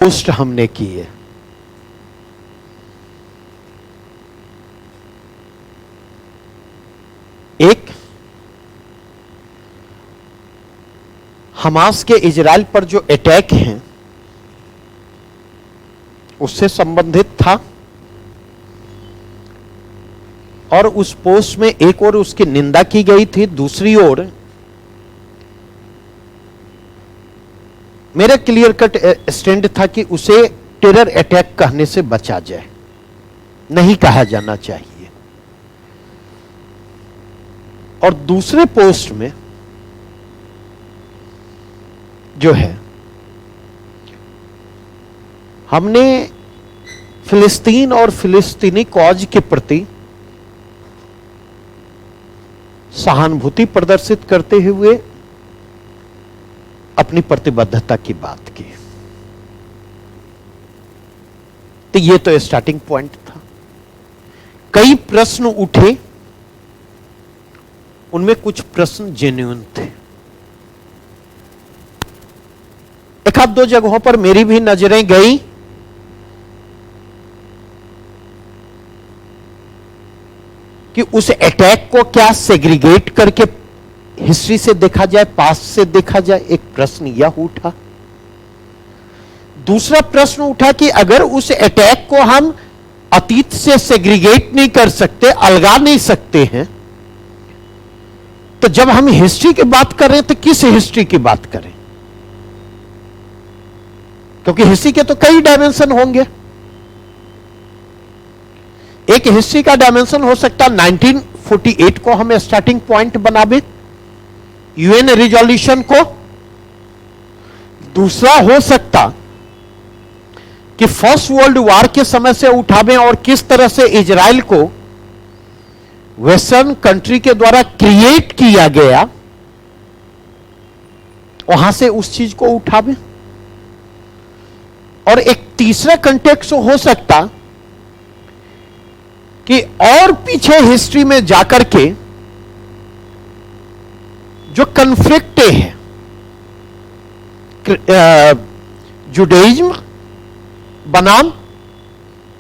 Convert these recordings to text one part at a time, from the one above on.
Post हमने की है। एक, हमास के इजराइल पर जो अटैक हैं उससे संबंधित था, और उस पोस्ट में एक और उसकी निंदा की गई थी, दूसरी ओर मेरा क्लियर कट स्टैंड था कि उसे टेरर अटैक कहने से बचा जाए, नहीं कहा जाना चाहिए। और दूसरे पोस्ट में जो है हमने फिलिस्तीन और फिलिस्तीनी कॉज के प्रति सहानुभूति प्रदर्शित करते हुए अपनी प्रतिबद्धता की बात की। तो ये तो स्टार्टिंग पॉइंट था। कई प्रश्न उठे, उनमें कुछ प्रश्न जेन्युइन थे। एक आध दो जगहों पर मेरी भी नजरें गई कि उस अटैक को क्या सेग्रीगेट करके हिस्ट्री से देखा जाए, पास्ट से देखा जाए, एक प्रश्न यह उठा। दूसरा प्रश्न उठा कि अगर उस अटैक को हम अतीत से सेग्रीगेट नहीं कर सकते, अलगा नहीं सकते हैं, तो जब हम हिस्ट्री की बात कर रहे हैं तो किस हिस्ट्री की बात करें? क्योंकि हिस्ट्री के तो कई डायमेंशन होंगे। एक हिस्ट्री का डायमेंशन हो सकता है 1948 को हम स्टार्टिंग पॉइंट बनावे, यूएन रिजोल्यूशन को। दूसरा हो सकता कि फर्स्ट वर्ल्ड वॉर के समय से उठावें और किस तरह से इजराइल को वेस्टर्न कंट्री के द्वारा क्रिएट किया गया, वहां से उस चीज को उठावें। और एक तीसरा कंटेक्स्ट हो सकता कि और पीछे हिस्ट्री में जाकर के जो कन्फ्लिक्ट है जुडाइज्म बनाम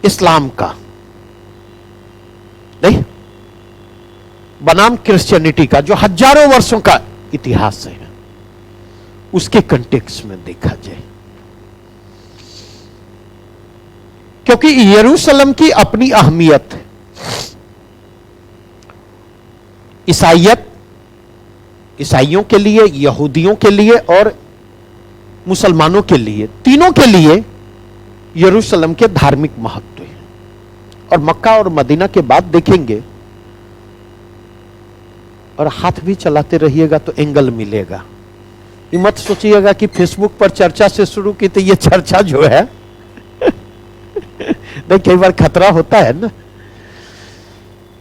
इस्लाम का, नहीं बनाम क्रिश्चियनिटी का, जो हजारों वर्षों का इतिहास है, उसके कंटेक्स्ट में देखा जाए। क्योंकि यरूशलेम की अपनी अहमियत है। ईसाइयों के लिए, यहूदियों के लिए और मुसलमानों के लिए, तीनों के लिए यरूशलेम के धार्मिक महत्व है। और मक्का और मदीना के बाद देखेंगे, और हाथ भी चलाते रहिएगा तो एंगल मिलेगा। ये मत सोचिएगा कि फेसबुक पर चर्चा से शुरू की तो ये चर्चा जो है नहीं, कई बार खतरा होता है ना।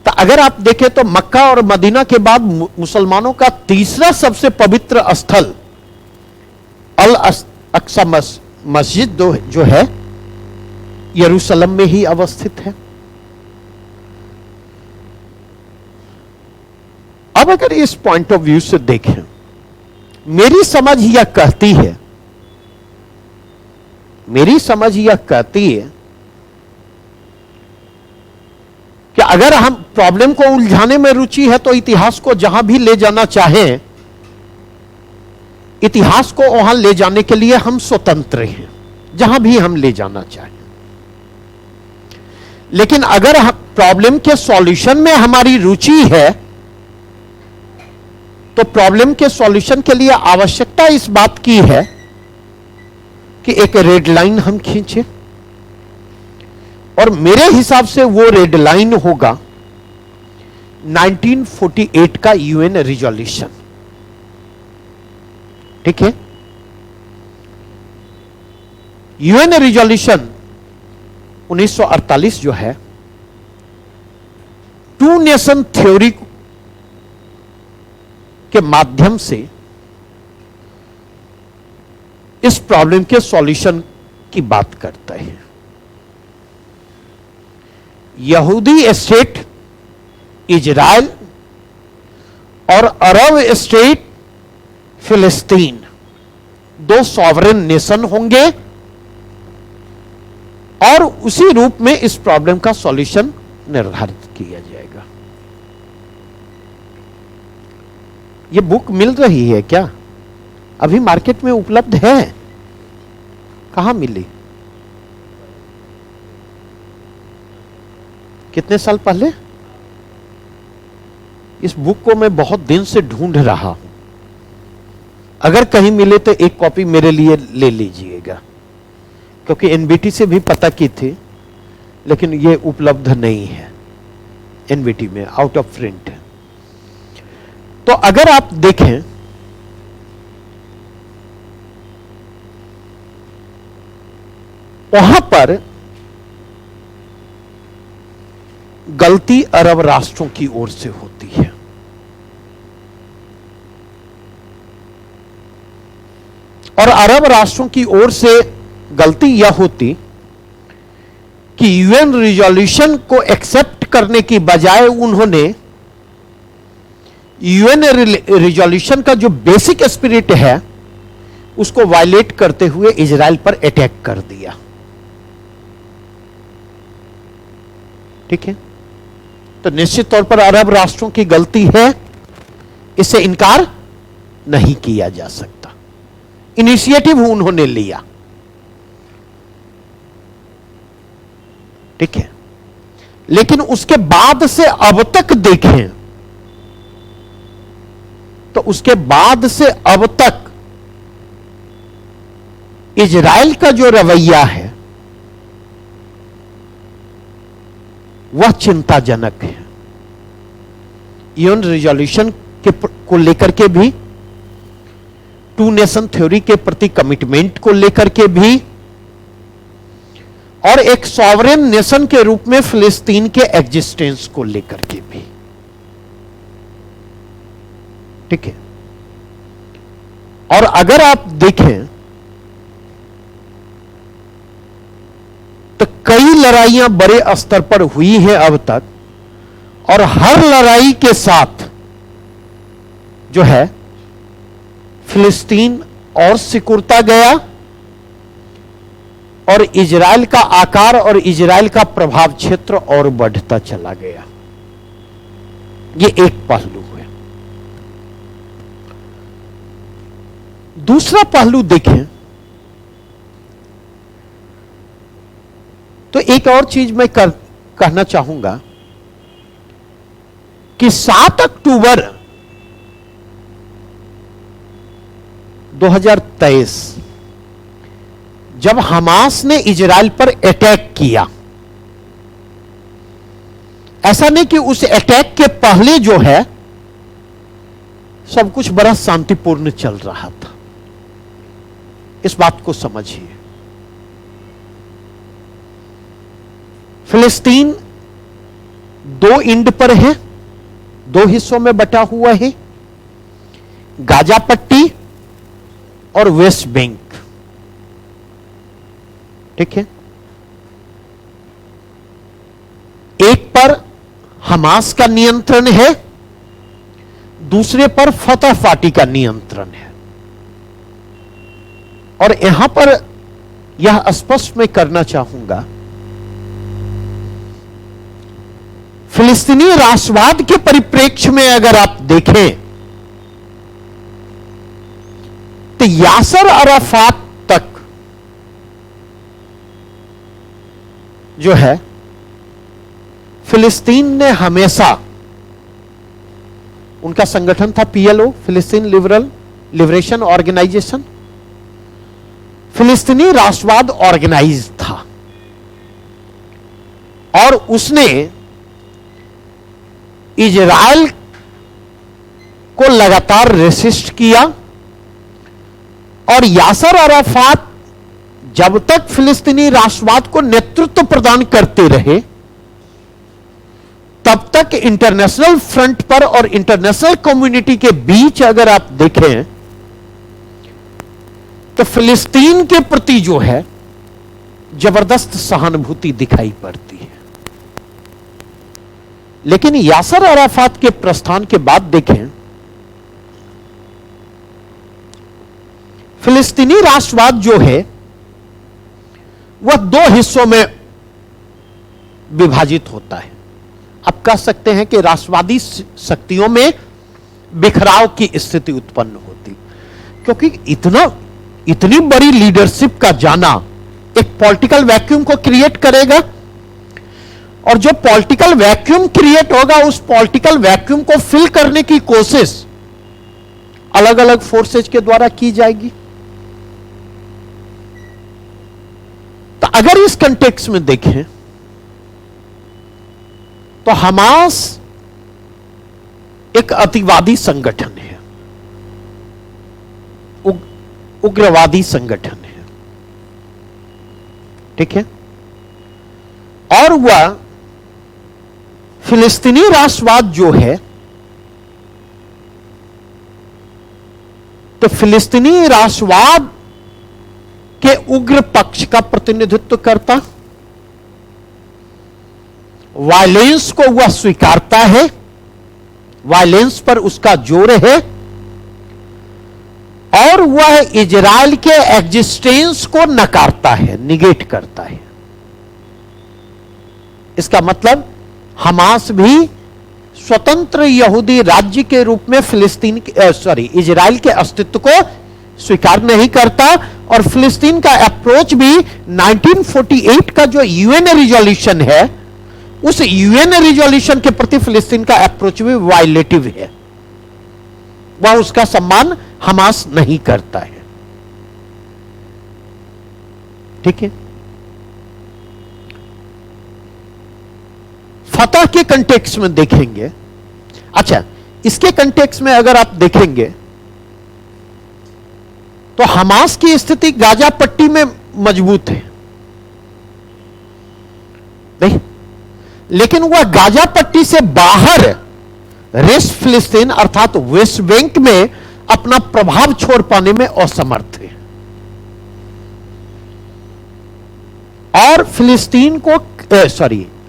तो अगर आप देखें तो मक्का और मदीना के बाद मुसलमानों का तीसरा सबसे पवित्र स्थल अल अक्सा मस्जिद जो है यरूशलेम में ही अवस्थित है। अब अगर इस पॉइंट ऑफ व्यू से देखें, मेरी समझ यह कहती है कि अगर हम प्रॉब्लम को उलझाने में रुचि है तो इतिहास को जहां भी ले जाना चाहें, इतिहास को वहां ले जाने के लिए हम स्वतंत्र हैं, जहां भी हम ले जाना चाहें। लेकिन अगर हम प्रॉब्लम के सॉल्यूशन में हमारी रुचि है तो प्रॉब्लम के सॉल्यूशन के लिए आवश्यकता इस बात की है कि एक रेड लाइन हम खींचे, और मेरे हिसाब से वो रेड लाइन होगा 1948 का यूएन रिजोल्यूशन। ठीक है, यूएन रिजोल्यूशन 1948 जो है, टू नेशन थ्योरी के माध्यम से इस प्रॉब्लम के सॉल्यूशन की बात करता है। यहूदी स्टेट इजराइल और अरब स्टेट फिलिस्तीन, दो सॉवरेन नेशन होंगे और उसी रूप में इस प्रॉब्लम का सॉल्यूशन निर्धारित किया जाएगा। ये बुक मिल रही है क्या? अभी मार्केट में उपलब्ध है? कहां मिली? कितने साल पहले? इस बुक को मैं बहुत दिन से ढूंढ रहा हूं। अगर कहीं मिले तो एक कॉपी मेरे लिए ले लीजिएगा, क्योंकि एनबीटी से भी पता की थी, लेकिन ये उपलब्ध नहीं है एनबीटी में, आउट ऑफ प्रिंट है। तो अगर आप देखें वहां पर गलती अरब राष्ट्रों की ओर से होती है। और अरब राष्ट्रों की ओर से गलती यह होती कि यूएन रिजोल्यूशन को एक्सेप्ट करने की बजाय उन्होंने यूएन रिजोल्यूशन का जो बेसिक स्पिरिट है उसको वायलेट करते हुए इजराइल पर अटैक कर दिया। ठीक है, तो निश्चित तौर पर अरब राष्ट्रों की गलती है, इससे इनकार नहीं किया जा सकता। इनिशिएटिव उन्होंने लिया। ठीक है, लेकिन उसके बाद से अब तक देखें तो उसके बाद से अब तक इजराइल का जो रवैया है वह चिंताजनक है। यूएन रिजोल्यूशन को लेकर के भी, टू नेशन थ्योरी के प्रति कमिटमेंट को लेकर के भी, और एक सॉवरेन नेशन के रूप में फिलिस्तीन के एग्जिस्टेंस को लेकर के भी। ठीक है, और अगर आप देखें तो कई लड़ाइयां बड़े स्तर पर हुई हैं अब तक, और हर लड़ाई के साथ जो है फिलिस्तीन और सिकुड़ता गया और इजराइल का आकार और इजराइल का प्रभाव क्षेत्र और बढ़ता चला गया। ये एक पहलू है। दूसरा पहलू देखें तो एक और चीज मैं कहना चाहूंगा कि 7 अक्टूबर 2023 जब हमास ने इजराइल पर अटैक किया, ऐसा नहीं कि उस अटैक के पहले जो है सब कुछ बड़ा शांतिपूर्ण चल रहा था। इस बात को समझिए। फिलिस्तीन 2 इंड पर है, 2 हिस्सों में बटा हुआ है, गाजा पट्टी और वेस्ट बैंक। ठीक है, एक पर हमास का नियंत्रण है, दूसरे पर फतह पार्टी का नियंत्रण है। और यहां पर यह स्पष्ट मैं करना चाहूंगा, फिलिस्तीनी राष्ट्रवाद के परिप्रेक्ष्य में अगर आप देखें तो यासर अराफात तक जो है फिलिस्तीन ने हमेशा, उनका संगठन था पीएलओ, फिलिस्तीन लिबरेशन ऑर्गेनाइजेशन, फिलिस्तीनी राष्ट्रवाद ऑर्गेनाइज था और उसने इजराइल को लगातार रेसिस्ट किया। और यासर अराफात जब तक फिलिस्तीनी राष्ट्रवाद को नेतृत्व प्रदान करते रहे तब तक इंटरनेशनल फ्रंट पर और इंटरनेशनल कम्युनिटी के बीच अगर आप देखें तो फिलिस्तीन के प्रति जो है जबरदस्त सहानुभूति दिखाई पड़ती है। लेकिन यासर अराफात के प्रस्थान के बाद देखें, फिलिस्तीनी राष्ट्रवाद जो है वह दो हिस्सों में विभाजित होता है। आप कह सकते हैं कि राष्ट्रवादी शक्तियों में बिखराव की स्थिति उत्पन्न होती, क्योंकि इतनी बड़ी लीडरशिप का जाना एक पॉलिटिकल वैक्यूम को क्रिएट करेगा, और जो पॉलिटिकल वैक्यूम क्रिएट होगा उस पॉलिटिकल वैक्यूम को फिल करने की कोशिश अलग अलग फोर्सेज के द्वारा की जाएगी। तो अगर इस कंटेक्स्ट में देखें तो हमास एक अतिवादी संगठन है, उग्रवादी संगठन है, ठीक है, और वह फिलिस्तीनी राष्ट्रवाद जो है, तो फिलिस्तीनी राष्ट्रवाद के उग्र पक्ष का प्रतिनिधित्व करता, वायलेंस को वह स्वीकारता है, वायलेंस पर उसका जोर है, और वह इजराइल के एग्जिस्टेंस को नकारता है, निगेट करता है। इसका मतलब हमास भी स्वतंत्र यहूदी राज्य के रूप में इजराइल के अस्तित्व को स्वीकार नहीं करता, और फिलिस्तीन का अप्रोच भी 1948 का जो यूएन रिजोल्यूशन है, उस यूएन रिजोल्यूशन के प्रति फिलिस्तीन का अप्रोच भी वायलेटिव है। वह उसका सम्मान हमास नहीं करता है, ठीक है। फतह के कंटेक्स्ट में देखेंगे, अच्छा, इसके कंटेक्स्ट में अगर आप देखेंगे तो हमास की स्थिति गाजा पट्टी में मजबूत है, नहीं, लेकिन वह गाजा पट्टी से बाहर वेस्ट फिलिस्तीन अर्थात वेस्ट बैंक में अपना प्रभाव छोड़ पाने में असमर्थ है। और फिलिस्तीन को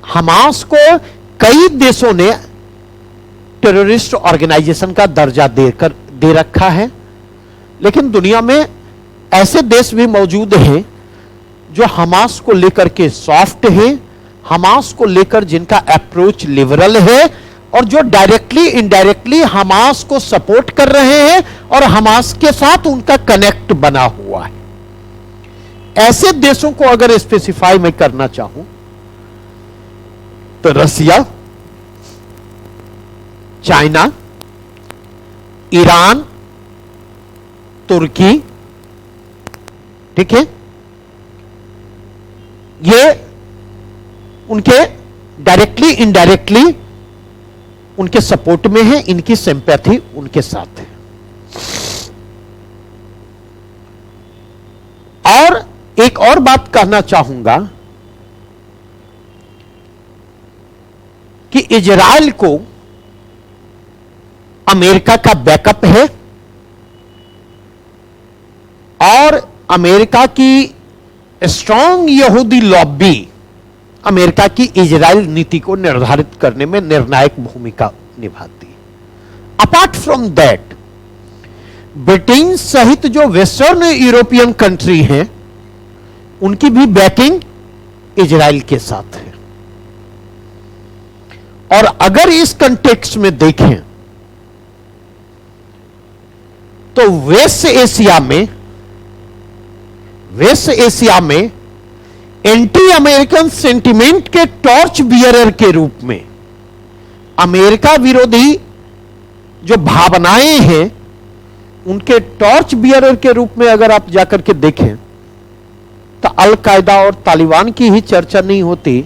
हमास को कई देशों ने टेररिस्ट ऑर्गेनाइजेशन का दर्जा दे रखा है, लेकिन दुनिया में ऐसे देश भी मौजूद हैं जो हमास को लेकर के सॉफ्ट हैं, हमास को लेकर जिनका अप्रोच लिबरल है, और जो डायरेक्टली इनडायरेक्टली हमास को सपोर्ट कर रहे हैं और हमास के साथ उनका कनेक्ट बना हुआ है। ऐसे देशों को अगर स्पेसिफाई मैं करना चाहूं तो रसिया, चाइना, ईरान, तुर्की, ठीक है, ये उनके डायरेक्टली इनडायरेक्टली उनके सपोर्ट में है, इनकी सिंपैथी उनके साथ है। और एक और बात कहना चाहूंगा कि इजराइल को अमेरिका का बैकअप है, और अमेरिका की स्ट्रांग यहूदी लॉबी अमेरिका की इजराइल नीति को निर्धारित करने में निर्णायक भूमिका निभाती है। अपार्ट फ्रॉम दैट, ब्रिटेन सहित जो वेस्टर्न यूरोपियन कंट्री हैं, उनकी भी बैकिंग इजराइल के साथ है। और अगर इस कंटेक्स्ट में देखें तो वेस्ट एशिया में एंटी अमेरिकन सेंटिमेंट के टॉर्च बियरर के रूप में अमेरिका विरोधी जो भावनाएं हैं, उनके टॉर्च बियरर के रूप में अगर आप जाकर के देखें तो अल कायदा और तालिबान की ही चर्चा नहीं होती,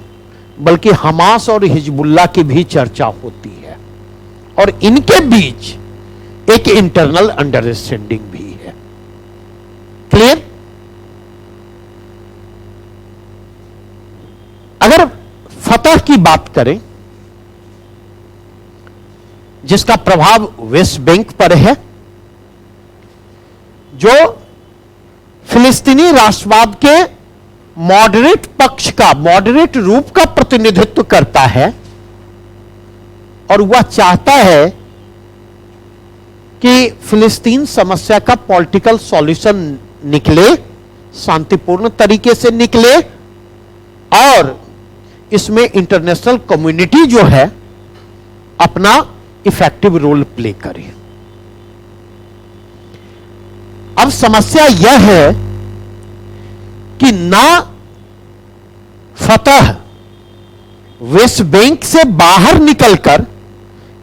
बल्कि हमास और हिजबुल्लाह की भी चर्चा होती है, और इनके बीच एक इंटरनल अंडरस्टैंडिंग भी है। क्लियर? अगर फतह की बात करें, जिसका प्रभाव वेस्ट बैंक पर है, जो फिलिस्तीनी राष्ट्रवाद के मॉडरेट पक्ष का, मॉडरेट रूप का प्रतिनिधित्व करता है, और वह चाहता है कि फिलिस्तीन समस्या का पॉलिटिकल सॉल्यूशन निकले, शांतिपूर्ण तरीके से निकले, और इसमें इंटरनेशनल कम्युनिटी जो है अपना इफेक्टिव रोल प्ले करे। अब समस्या यह है कि ना फतह वेस्ट बैंक से बाहर निकलकर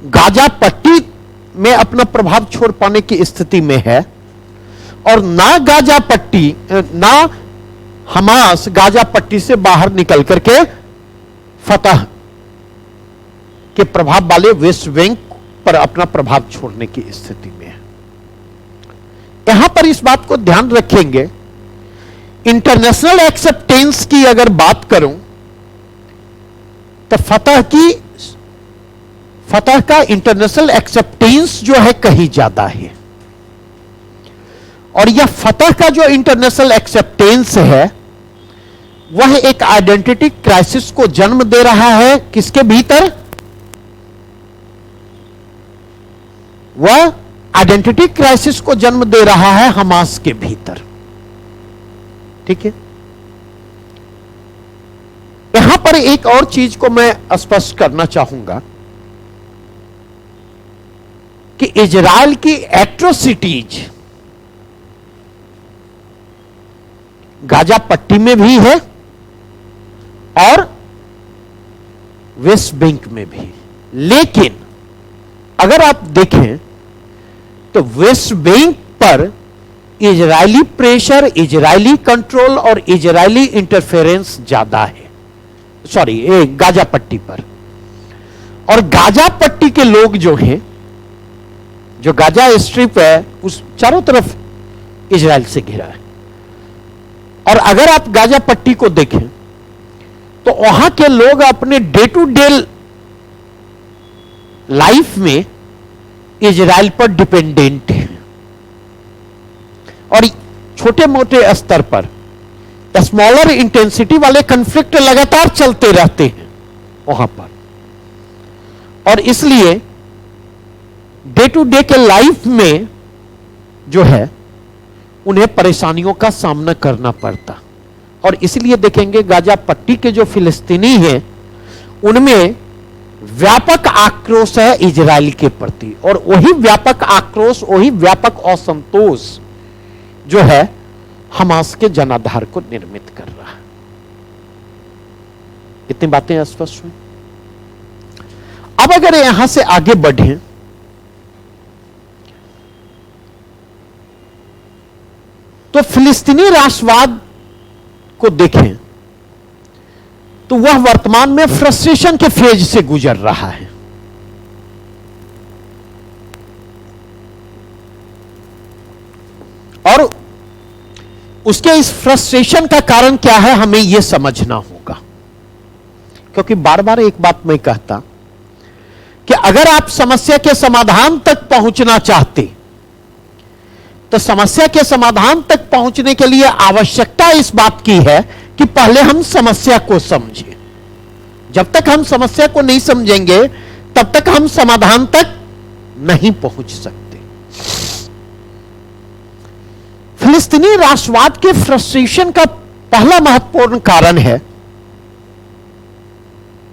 गाजा पट्टी में अपना प्रभाव छोड़ पाने की स्थिति में है, और ना गाजा पट्टी ना हमास गाजा पट्टी से बाहर निकल करके फतह के प्रभाव वाले वेस्ट बैंक पर अपना प्रभाव छोड़ने की स्थिति में है। यहां पर इस बात को ध्यान रखेंगे, इंटरनेशनल एक्सेप्टेंस की अगर बात करूं तो फतह का इंटरनेशनल एक्सेप्टेंस जो है कहीं ज्यादा है, और यह फतह का जो इंटरनेशनल एक्सेप्टेंस है वह एक आइडेंटिटी क्राइसिस को जन्म दे रहा है। किसके भीतर? वह आइडेंटिटी क्राइसिस को जन्म दे रहा है हमास के भीतर। ठीक है, यहां पर एक और चीज को मैं स्पष्ट करना चाहूंगा कि इजराइल की एट्रोसिटीज गाजा पट्टी में भी है और वेस्ट बैंक में भी, लेकिन अगर आप देखें तो वेस्ट बैंक पर इजरायली प्रेशर, इजरायली कंट्रोल और इजरायली इंटरफेरेंस ज्यादा है, सॉरी गाजा पट्टी पर। और गाजा पट्टी के लोग जो हैं, जो गाजा स्ट्रिप है उस चारों तरफ इजराइल से घिरा है, और अगर आप गाजा पट्टी को देखें तो वहां के लोग अपने डे टू डे लाइफ में इजराइल पर डिपेंडेंट हैं, और छोटे मोटे स्तर पर स्मॉलर इंटेंसिटी वाले कॉन्फ्लिक्ट लगातार चलते रहते हैं वहां पर, और इसलिए डे टू डे के लाइफ में जो है उन्हें परेशानियों का सामना करना पड़ता। और इसलिए देखेंगे गाजा पट्टी के जो फिलिस्तीनी हैं उनमें व्यापक आक्रोश है इजराइल के प्रति, और वही व्यापक आक्रोश, वही व्यापक असंतोष जो है हमास के जनाधार को निर्मित कर रहा है। इतनी बातें स्पष्ट हुई। अब अगर यहां से आगे बढ़ें तो फिलिस्तीनी राष्ट्रवाद को देखें तो वह वर्तमान में फ्रस्ट्रेशन के फेज से गुजर रहा है। और उसके इस फ्रस्ट्रेशन का कारण क्या है हमें यह समझना होगा, क्योंकि बार बार एक बात मैं कहता कि अगर आप समस्या के समाधान तक पहुंचना चाहते तो समस्या के समाधान तक पहुंचने के लिए आवश्यकता इस बात की है कि पहले हम समस्या को समझें। जब तक हम समस्या को नहीं समझेंगे तब तक हम समाधान तक नहीं पहुंच सकते। फिलिस्तीनी राष्ट्रवाद के फ्रस्ट्रेशन का पहला महत्वपूर्ण कारण है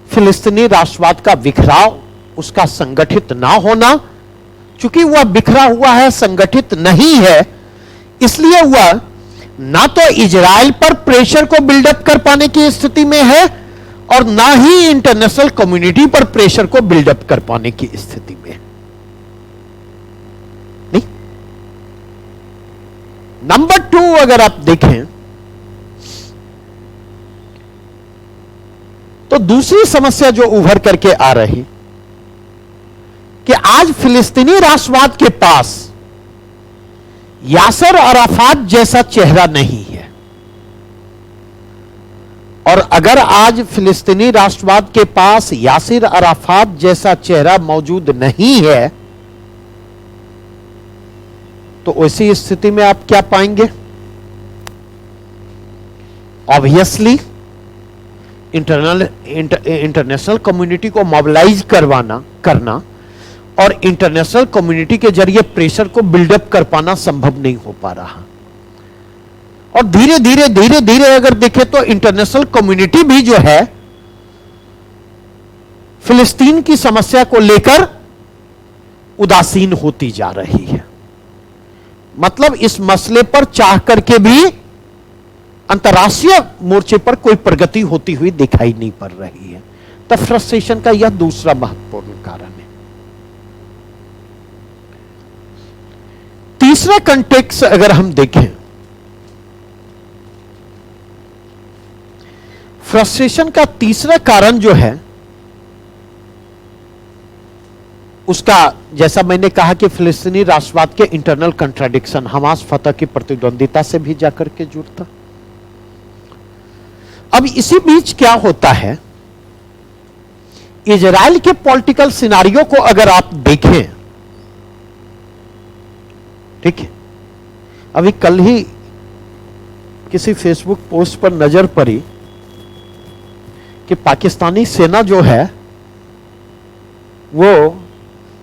फिलिस्तीनी राष्ट्रवाद का बिखराव, उसका संगठित ना होना। चूंकि वह बिखरा हुआ है, संगठित नहीं है, इसलिए वह ना तो इजराइल पर प्रेशर को बिल्डअप कर पाने की स्थिति में है और ना ही इंटरनेशनल कम्युनिटी पर प्रेशर को बिल्डअप कर पाने की स्थिति में है। नहीं, नंबर 2 अगर आप देखें तो दूसरी समस्या जो उभर करके आ रही कि आज फिलिस्तीनी राष्ट्रवाद के पास यासर अराफात जैसा चेहरा नहीं है। और अगर आज फिलिस्तीनी राष्ट्रवाद के पास यासिर अराफात जैसा चेहरा मौजूद नहीं है तो ऐसी स्थिति में आप क्या पाएंगे? ऑब्वियसली इंटरनेशनल कम्युनिटी को मोबिलाइज करना और इंटरनेशनल कम्युनिटी के जरिए प्रेशर को बिल्डअप कर पाना संभव नहीं हो पा रहा। और धीरे धीरे अगर देखें तो इंटरनेशनल कम्युनिटी भी जो है फिलिस्तीन की समस्या को लेकर उदासीन होती जा रही है। मतलब इस मसले पर चाह करके भी अंतर्राष्ट्रीय मोर्चे पर कोई प्रगति होती हुई दिखाई नहीं पड़ रही है। तो फ्रस्ट्रेशन का यह दूसरा महत्वपूर्ण कारण है। तीसरा कंटेक्स्ट अगर हम देखें, फ्रस्ट्रेशन का तीसरा कारण जो है उसका, जैसा मैंने कहा कि फिलिस्तीनी राष्ट्रवाद के इंटरनल कंट्राडिक्शन हमास फतह की प्रतिद्वंदिता से भी जाकर के जुड़ता। अब इसी बीच क्या होता है, इजराइल के पॉलिटिकल सिनारियो को अगर आप देखें, ठीक है, अभी कल ही किसी फेसबुक पोस्ट पर नजर पड़ी कि पाकिस्तानी सेना जो है वो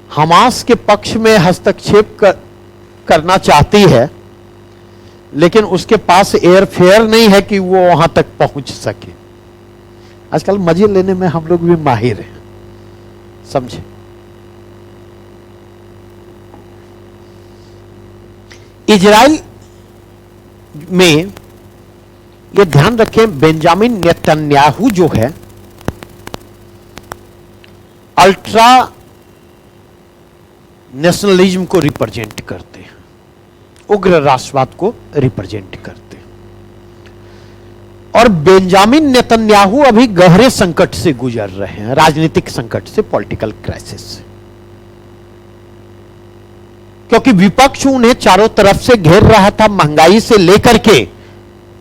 हमास के पक्ष में हस्तक्षेप करना चाहती है, लेकिन उसके पास एयरफेयर नहीं है कि वो वहां तक पहुंच सके। आजकल मजे लेने में हम लोग भी माहिर हैं, समझे। इजराइल में ये ध्यान रखें, बेंजामिन नेतन्याहू जो है अल्ट्रा नेशनलिज्म को रिप्रेजेंट करते हैं, उग्र राष्ट्रवाद को रिप्रेजेंट करते हैं। और बेंजामिन नेतन्याहू अभी गहरे संकट से गुजर रहे हैं, राजनीतिक संकट से, पॉलिटिकल क्राइसिस से, क्योंकि विपक्ष उन्हें चारों तरफ से घेर रहा था। महंगाई से लेकर के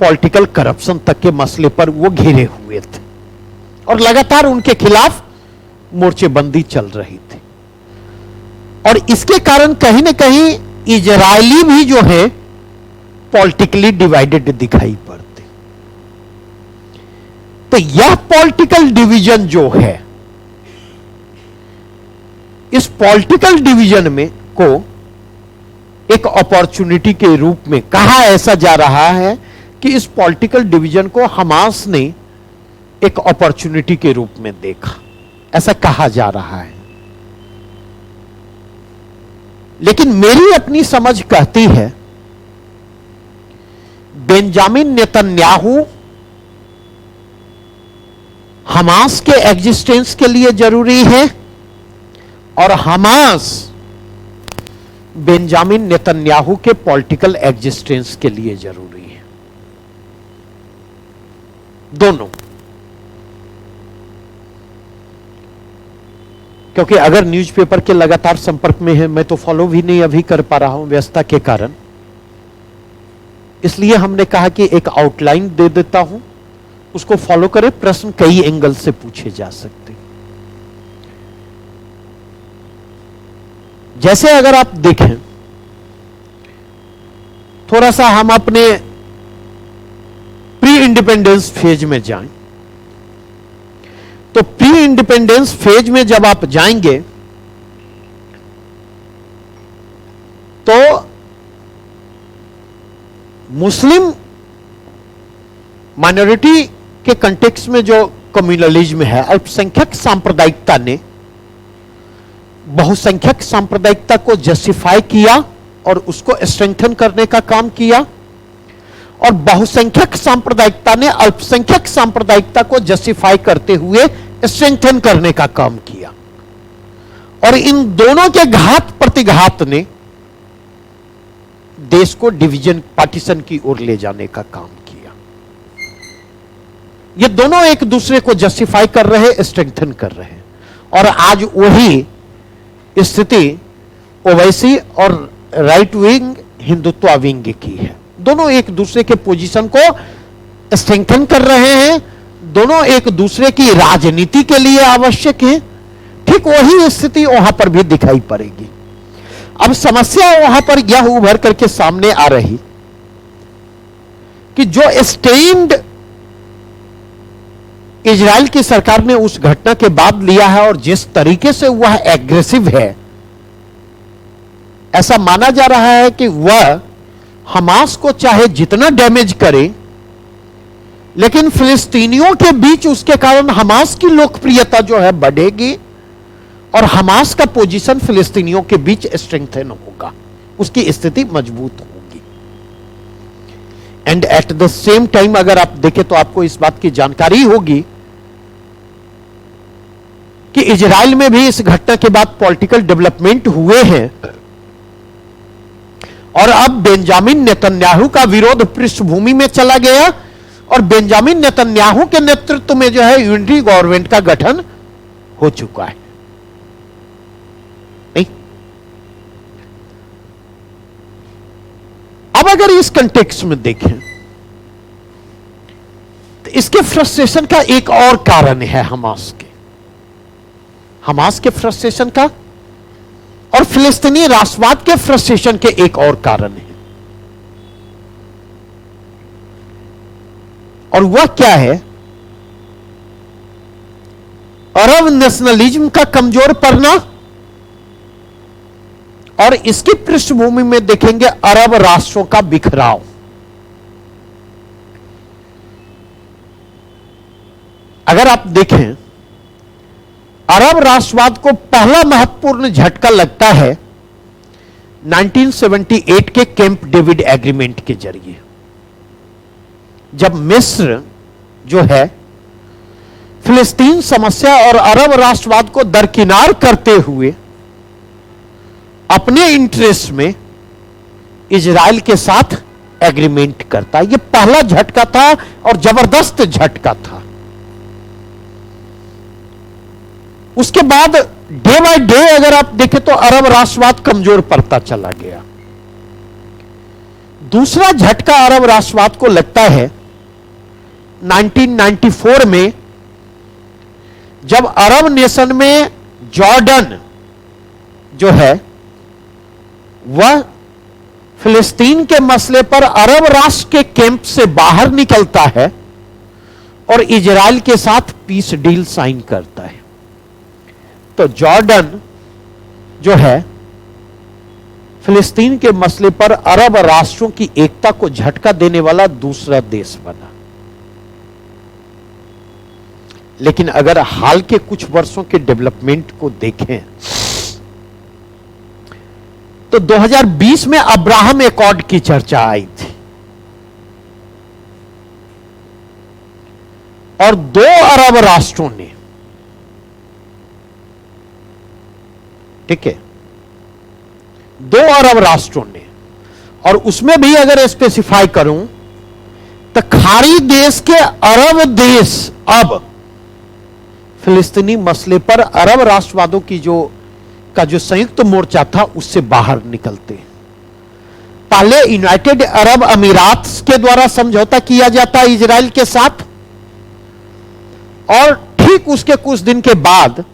पॉलिटिकल करप्शन तक के मसले पर वो घिरे हुए थे और लगातार उनके खिलाफ मोर्चेबंदी चल रही थी। और इसके कारण कहीं ना कहीं इजरायली भी जो है पॉलिटिकली डिवाइडेड दिखाई पड़ते। तो यह पॉलिटिकल डिवीजन जो है, इस पॉलिटिकल डिवीजन में को एक अपॉर्चुनिटी के रूप में कहा ऐसा जा रहा है कि इस पॉलिटिकल डिवीजन को हमास ने एक अपॉर्चुनिटी के रूप में देखा, ऐसा कहा जा रहा है। लेकिन मेरी अपनी समझ कहती है बेंजामिन नेतन्याहू हमास के एग्जिस्टेंस के लिए जरूरी है और हमास बेंजामिन नेतन्याहू के पॉलिटिकल एग्जिस्टेंस के लिए जरूरी है, दोनों। क्योंकि अगर न्यूज़पेपर के लगातार संपर्क में है, मैं तो फॉलो भी नहीं अभी कर पा रहा हूं व्यस्तता के कारण, इसलिए हमने कहा कि एक आउटलाइन दे देता हूं, उसको फॉलो करें। प्रश्न कई एंगल से पूछे जा सकते। जैसे अगर आप देखें, थोड़ा सा हम अपने प्री इंडिपेंडेंस फेज में जाएं, तो प्री इंडिपेंडेंस फेज में जब आप जाएंगे तो मुस्लिम माइनॉरिटी के कंटेक्स्ट में जो कम्युनलिज्म है, अल्पसंख्यक सांप्रदायिकता ने बहुसंख्यक सांप्रदायिकता को जस्टिफाई किया और उसको स्ट्रेंथन करने का काम किया, और बहुसंख्यक सांप्रदायिकता ने अल्पसंख्यक सांप्रदायिकता को जस्टिफाई करते हुए स्ट्रेंथन करने का काम किया। और इन दोनों के घात प्रतिघात ने देश को डिवीजन, पार्टीशन की ओर ले जाने का काम किया। ये दोनों एक दूसरे को जस्टिफाई कर रहे, स्ट्रेंथन कर रहे हैं। और आज वही स्थिति ओवैसी और राइट विंग हिंदुत्व विंग की है। दोनों एक दूसरे के पोजीशन को स्ट्रेंथन कर रहे हैं, दोनों एक दूसरे की राजनीति के लिए आवश्यक है। ठीक वही स्थिति वहां पर भी दिखाई पड़ेगी। अब समस्या वहां पर यह उभर करके सामने आ रही कि जो स्टैंड इजराइल की सरकार ने उस घटना के बाद लिया है और जिस तरीके से वह एग्रेसिव है, ऐसा माना जा रहा है कि वह हमास को चाहे जितना डैमेज करे, लेकिन फिलिस्तीनियों के बीच उसके कारण हमास की लोकप्रियता जो है बढ़ेगी और हमास का पोजीशन फिलिस्तीनियों के बीच स्ट्रेंथन होगा, उसकी स्थिति मजबूत होगी। And at the same time अगर आप देखें तो आपको इस बात की जानकारी होगी कि इजराइल में भी इस घटना के बाद पॉलिटिकल डेवलपमेंट हुए हैं और अब बेंजामिन नेतन्याहू का विरोध पृष्ठभूमि में चला गया और बेंजामिन नेतन्याहू के नेतृत्व में जो है यूनिटी गवर्नमेंट का गठन हो चुका है। नहीं? अब अगर इस कंटेक्स्ट में देखें तो इसके फ्रस्ट्रेशन का एक और कारण है हमास के फ्रस्ट्रेशन का और फिलिस्तीनी राष्ट्रवाद के फ्रस्ट्रेशन के एक और कारण है। और वह क्या है? अरब नेशनलिज्म का कमजोर पड़ना और इसकी पृष्ठभूमि में देखेंगे अरब राष्ट्रों का बिखराव। अगर आप देखें अरब राष्ट्रवाद को पहला महत्वपूर्ण झटका लगता है 1978 के कैंप डेविड एग्रीमेंट के जरिए, जब मिस्र जो है फिलिस्तीन समस्या और अरब राष्ट्रवाद को दरकिनार करते हुए अपने इंटरेस्ट में इजराइल के साथ एग्रीमेंट करता है। यह पहला झटका था और जबरदस्त झटका था। उसके बाद डे बाय डे अगर आप देखें तो अरब राष्ट्रवाद कमजोर पड़ता चला गया। दूसरा झटका अरब राष्ट्रवाद को लगता है 1994 में, जब अरब नेशन में जॉर्डन जो है वह फिलिस्तीन के मसले पर अरब राष्ट्र के कैंप से बाहर निकलता है और इजराइल के साथ पीस डील साइन करता है। तो जॉर्डन जो है फिलिस्तीन के मसले पर अरब राष्ट्रों की एकता को झटका देने वाला दूसरा देश बना। लेकिन अगर हाल के कुछ वर्षों के डेवलपमेंट को देखें तो 2020 में अब्राहम एकॉर्ड की चर्चा आई थी और 2 अरब राष्ट्रों ने, ठीक है, 2 अरब राष्ट्रों ने, और उसमें भी अगर स्पेसिफाई करूं तो खाड़ी देश के अरब देश अब फिलिस्तीनी मसले पर अरब राष्ट्रवादों की जो संयुक्त मोर्चा था उससे बाहर निकलते हैं। पहले यूनाइटेड अरब अमीरात के द्वारा समझौता किया जाता इजराइल के साथ और ठीक उसके कुछ दिन के बाद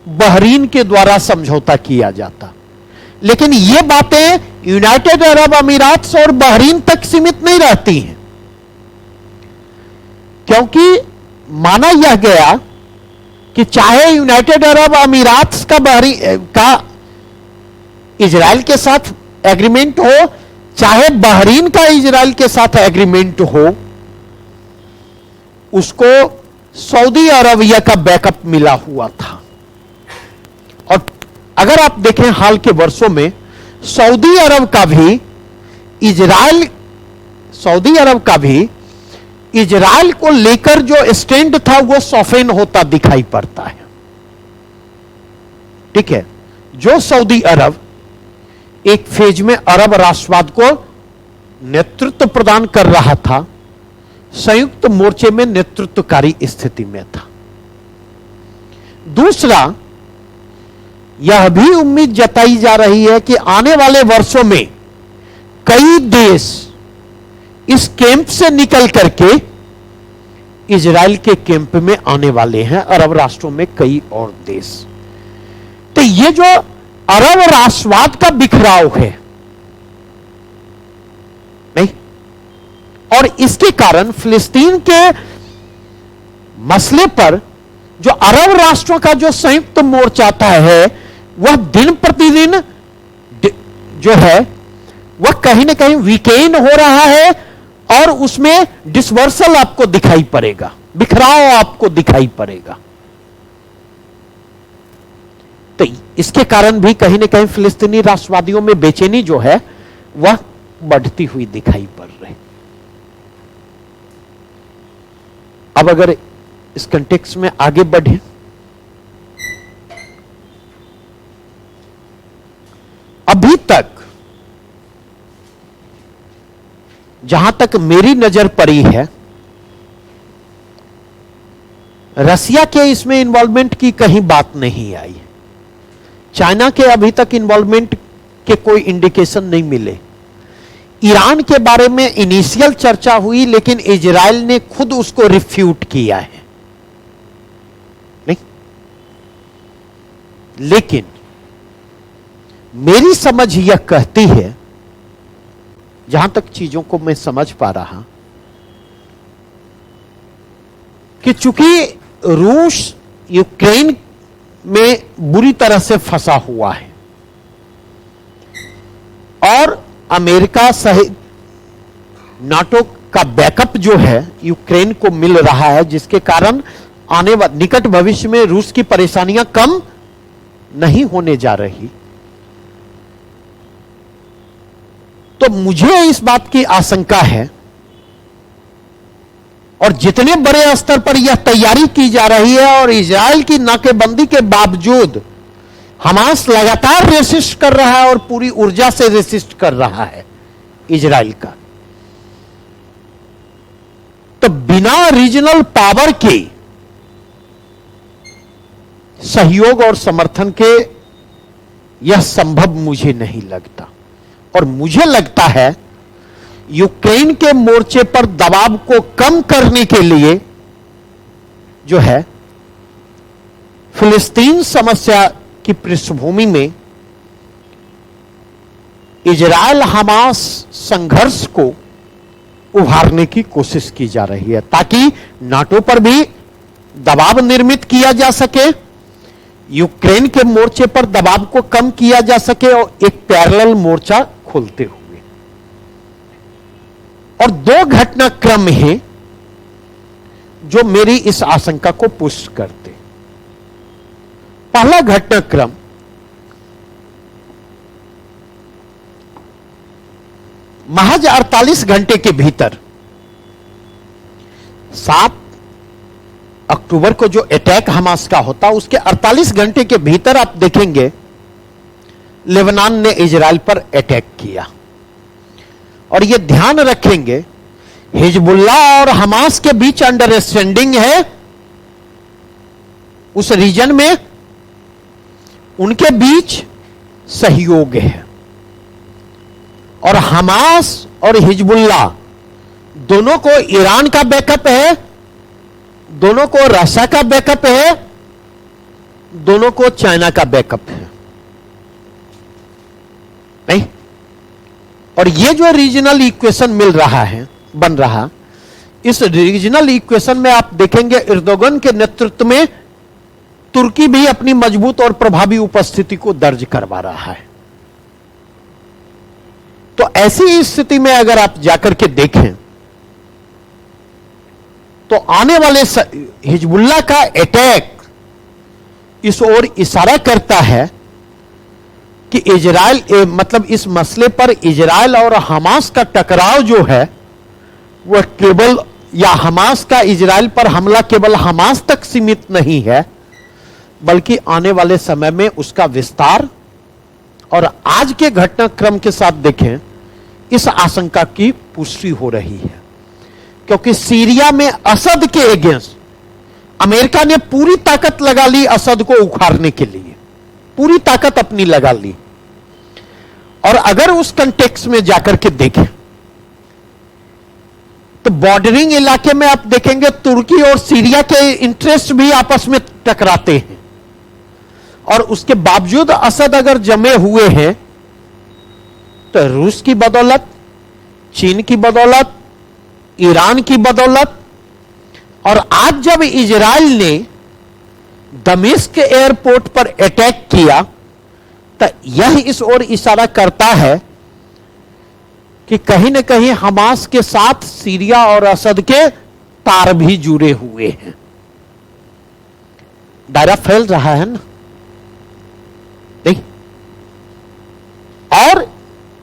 बहरीन के द्वारा समझौता किया जाता। लेकिन ये बातें यूनाइटेड अरब अमीरात और बहरीन तक सीमित नहीं रहती हैं, क्योंकि माना यह गया कि चाहे यूनाइटेड अरब अमीरात का इजराइल के साथ एग्रीमेंट हो, चाहे बहरीन का इजराइल के साथ एग्रीमेंट हो, उसको सऊदी अरबिया का बैकअप मिला हुआ था। और अगर आप देखें हाल के वर्षों में सऊदी अरब का भी इजराइल को लेकर जो स्टैंड था वो सॉफ्टेन होता दिखाई पड़ता है। ठीक है, जो सऊदी अरब एक फेज में अरब राष्ट्रवाद को नेतृत्व प्रदान कर रहा था, संयुक्त मोर्चे में नेतृत्वकारी स्थिति में था। दूसरा, यह भी उम्मीद जताई जा रही है कि आने वाले वर्षों में कई देश इस कैंप से निकल करके इजराइल के कैंप में आने वाले हैं, अरब राष्ट्रों में कई और देश। तो ये जो अरब राष्ट्रवाद का बिखराव है नहीं, और इसके कारण फिलिस्तीन के मसले पर जो अरब राष्ट्रों का जो संयुक्त मोर्चा है वह दिन प्रतिदिन जो है वह कहीं ना कहीं वीकेन हो रहा है और उसमें डिसवर्सल आपको दिखाई पड़ेगा, बिखराव आपको दिखाई पड़ेगा। तो इसके कारण भी कहीं ना कहीं फिलिस्तीनी राष्ट्रवादियों में बेचैनी जो है वह बढ़ती हुई दिखाई पड़ रही। अब अगर इस कंटेक्स्ट में आगे बढ़े, अभी तक जहां तक मेरी नजर पड़ी है, रसिया के इसमें इन्वॉल्वमेंट की कहीं बात नहीं आई। चाइना के अभी तक इन्वॉल्वमेंट के कोई इंडिकेशन नहीं मिले। ईरान के बारे में इनिशियल चर्चा हुई, लेकिन इजराइल ने खुद उसको रिफ्यूट किया है। नहीं, लेकिन मेरी समझ यह कहती है, जहां तक चीजों को मैं समझ पा रहा, कि चूंकि रूस यूक्रेन में बुरी तरह से फंसा हुआ है और अमेरिका सहित नाटो का बैकअप जो है यूक्रेन को मिल रहा है, जिसके कारण आने वाले निकट भविष्य में रूस की परेशानियां कम नहीं होने जा रही। तो मुझे इस बात की आशंका है, और जितने बड़े स्तर पर यह तैयारी की जा रही है और इजराइल की नाकेबंदी के बावजूद हमास लगातार रेसिस्ट कर रहा है और पूरी ऊर्जा से रेसिस्ट कर रहा है इजराइल का, तो बिना रीजनल पावर के सहयोग और समर्थन के यह संभव मुझे नहीं लगता। और मुझे लगता है यूक्रेन के मोर्चे पर दबाव को कम करने के लिए जो है फिलिस्तीन समस्या की पृष्ठभूमि में इजराइल हमास संघर्ष को उभारने की कोशिश की जा रही है, ताकि नाटो पर भी दबाव निर्मित किया जा सके, यूक्रेन के मोर्चे पर दबाव को कम किया जा सके और एक पैरेलल मोर्चा खोलते हुए। और दो घटनाक्रम हैं जो मेरी इस आशंका को पुष्ट करते। पहला घटनाक्रम महज 48 घंटे के भीतर 7 अक्टूबर को जो अटैक हमास का होता, उसके 48 घंटे के भीतर आप देखेंगे लेबनान ने इजराइल पर अटैक किया। और यह ध्यान रखेंगे हिजबुल्लाह और हमास के बीच अंडरस्टैंडिंग है, उस रीजन में उनके बीच सहयोग है। और हमास और हिजबुल्लाह दोनों को ईरान का बैकअप है, दोनों को रशिया का बैकअप है, दोनों को चाइना का बैकअप है। नहीं, और ये जो रीजनल इक्वेशन मिल रहा है, बन रहा, इस रीजनल इक्वेशन में आप देखेंगे एर्दोगन के नेतृत्व में तुर्की भी अपनी मजबूत और प्रभावी उपस्थिति को दर्ज करवा रहा है। तो ऐसी स्थिति में अगर आप जाकर के देखें तो आने वाले हिजबुल्लाह का अटैक इस ओर इशारा करता है कि इजराइल मतलब इस मसले पर इजराइल और हमास का टकराव जो है वह केवल, या हमास का इजराइल पर हमला केवल हमास तक सीमित नहीं है, बल्कि आने वाले समय में उसका विस्तार। और आज के घटनाक्रम के साथ देखें, इस आशंका की पुष्टि हो रही है, क्योंकि सीरिया में असद के अगेंस्ट अमेरिका ने पूरी ताकत लगा ली असद को उखाड़ने के लिए, पूरी ताकत अपनी लगा ली। और अगर उस कंटेक्स्ट में जाकर के देखें तो बॉर्डरिंग इलाके में आप देखेंगे तुर्की और सीरिया के इंटरेस्ट भी आपस में टकराते हैं, और उसके बावजूद असद अगर जमे हुए हैं तो रूस की बदौलत, चीन की बदौलत, ईरान की बदौलत, और आज जब इजराइल ने दमिश्क एयरपोर्ट पर अटैक किया तो यह इस ओर इशारा करता है कि कहीं ना कहीं हमास के साथ सीरिया और असद के तार भी जुड़े हुए हैं। दायरा फैल रहा है ना, नहीं? और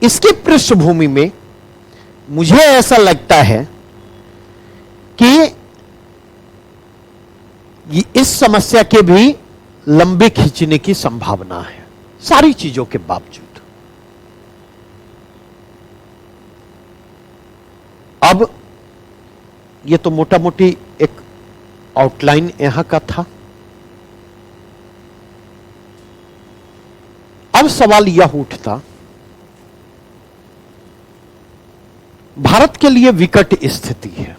इसकी पृष्ठभूमि में मुझे ऐसा लगता है कि इस समस्या के भी लंबे खींचने की संभावना है, सारी चीजों के बावजूद। अब ये तो मोटा मोटी एक आउटलाइन यहां का था। अब सवाल यह उठता, भारत के लिए विकट स्थिति है,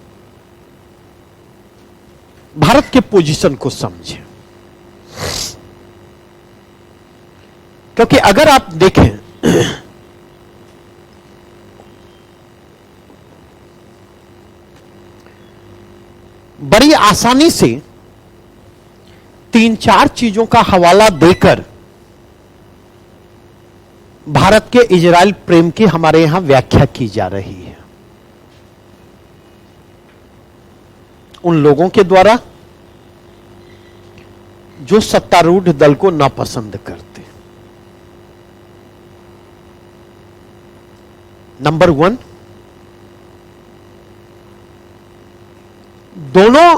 भारत के पोजीशन को समझें। क्योंकि अगर आप देखें बड़ी आसानी से 3-4 चीजों का हवाला देकर भारत के इजराइल प्रेम की हमारे यहां व्याख्या की जा रही है उन लोगों के द्वारा जो सत्तारूढ़ दल को नापसंद करते। नंबर 1, दोनों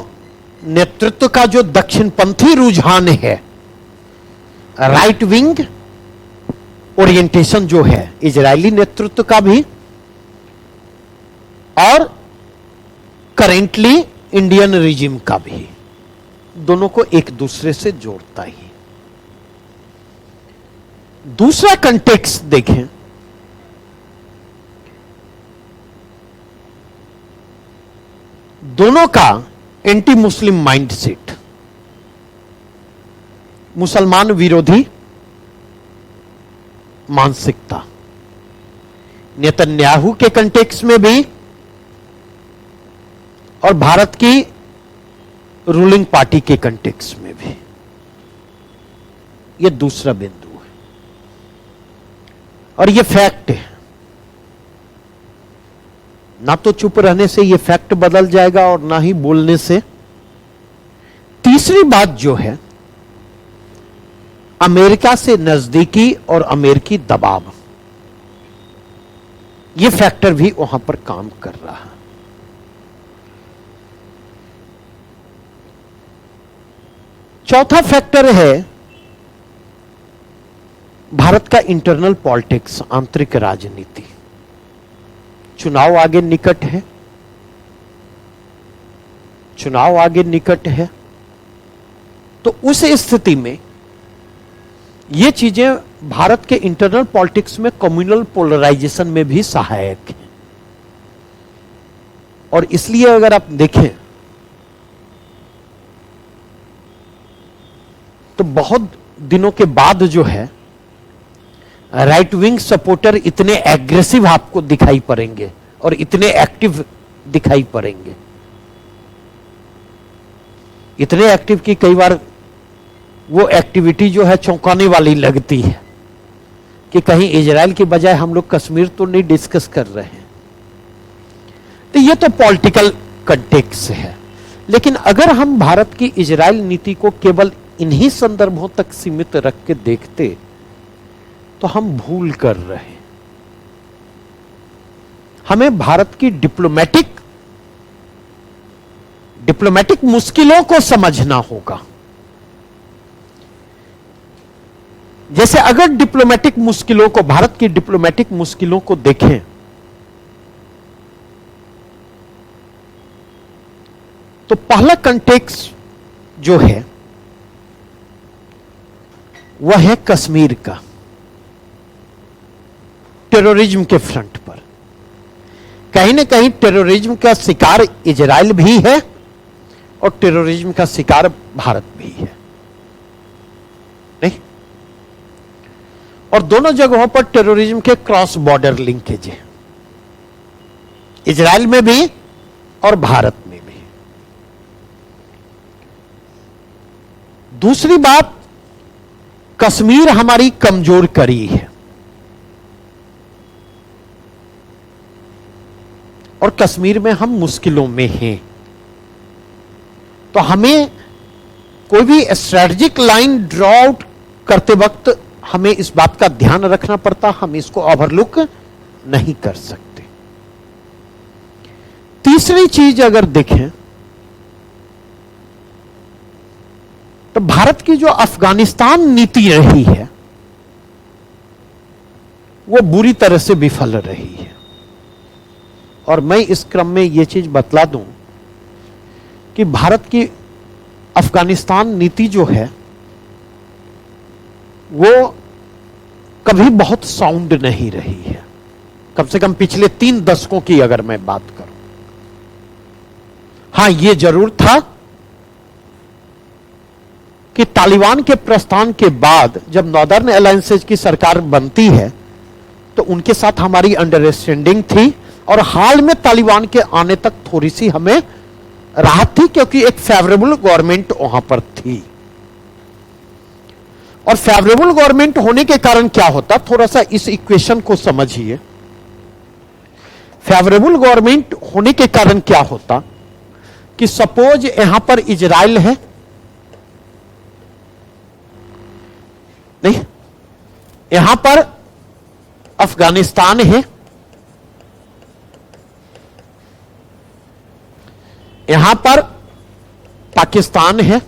नेतृत्व का जो दक्षिणपंथी रुझान है, राइट विंग ओरिएंटेशन जो है इजरायली नेतृत्व का भी और करेंटली इंडियन रिजिम का भी, दोनों को एक दूसरे से जोड़ता ही। दूसरा कंटेक्स्ट देखें, दोनों का एंटी मुस्लिम माइंडसेट, मुसलमान विरोधी मानसिकता, नेतन्याहू के कंटेक्स्ट में भी और भारत की रूलिंग पार्टी के कंटेक्स्ट में भी। यह दूसरा बिंदु है और यह फैक्ट है। ना तो चुप रहने से यह फैक्ट बदल जाएगा और ना ही बोलने से। तीसरी बात जो है, अमेरिका से नजदीकी और अमेरिकी दबाव, यह फैक्टर भी वहां पर काम कर रहा है। चौथा फैक्टर है भारत का इंटरनल पॉलिटिक्स, आंतरिक राजनीति। चुनाव आगे निकट है, चुनाव आगे निकट है, तो उस स्थिति में ये चीजें भारत के इंटरनल पॉलिटिक्स में कम्युनल पोलराइजेशन में भी सहायक हैं। और इसलिए अगर आप देखें तो बहुत दिनों के बाद जो है राइट विंग सपोर्टर इतने एग्रेसिव आपको दिखाई पड़ेंगे और इतने एक्टिव दिखाई पड़ेंगे, इतने एक्टिव कि कई बार वो एक्टिविटी जो है चौंकाने वाली लगती है कि कहीं इजराइल की बजाय हम लोग कश्मीर तो नहीं डिस्कस कर रहे हैं। तो ये तो पॉलिटिकल कंटेक्स्ट है। लेकिन अगर हम भारत की इजराइल नीति को केवल इन्हीं संदर्भों तक सीमित रख के देखते तो हम भूल कर रहे हैं। हमें भारत की डिप्लोमेटिक मुश्किलों को समझना होगा। जैसे अगर डिप्लोमेटिक मुश्किलों को, भारत की डिप्लोमेटिक मुश्किलों को देखें तो पहला कंटेक्स्ट जो है वह है कश्मीर का, टेररिज्म के फ्रंट पर। कहीं ना कहीं टेररिज्म का शिकार इजराइल भी है और टेररिज्म का शिकार भारत भी है, नहीं? और दोनों जगहों पर टेररिज्म के क्रॉस बॉर्डर लिंकेज है, इजराइल में भी और भारत में भी। दूसरी बात, कश्मीर हमारी कमजोर कड़ी है। और कश्मीर में हम मुश्किलों में हैं, तो हमें कोई भी स्ट्रेटेजिक लाइन ड्रॉ आउट करते वक्त हमें इस बात का ध्यान रखना पड़ता, हम इसको ओवरलुक नहीं कर सकते। तीसरी चीज अगर देखें तो भारत की जो अफगानिस्तान नीति रही है वो बुरी तरह से विफल रही है। और मैं इस क्रम में यह चीज बतला दूं कि भारत की अफगानिस्तान नीति जो है वो कभी बहुत साउंड नहीं रही है, कम से कम पिछले 3 दशकों की अगर मैं बात करूं। हां, यह जरूर था कि तालिबान के प्रस्थान के बाद जब नॉर्दर्न अलायंसेज की सरकार बनती है तो उनके साथ हमारी अंडरस्टैंडिंग थी, और हाल में तालिबान के आने तक थोड़ी सी हमें राहत थी क्योंकि एक फेवरेबल गवर्नमेंट वहां पर थी। और फेवरेबल गवर्नमेंट होने के कारण क्या होता, थोड़ा सा इस इक्वेशन को समझिए। फेवरेबल गवर्नमेंट होने के कारण क्या होता कि सपोज यहां पर इजराइल है, नहीं, यहां पर अफगानिस्तान है, यहां पर पाकिस्तान है,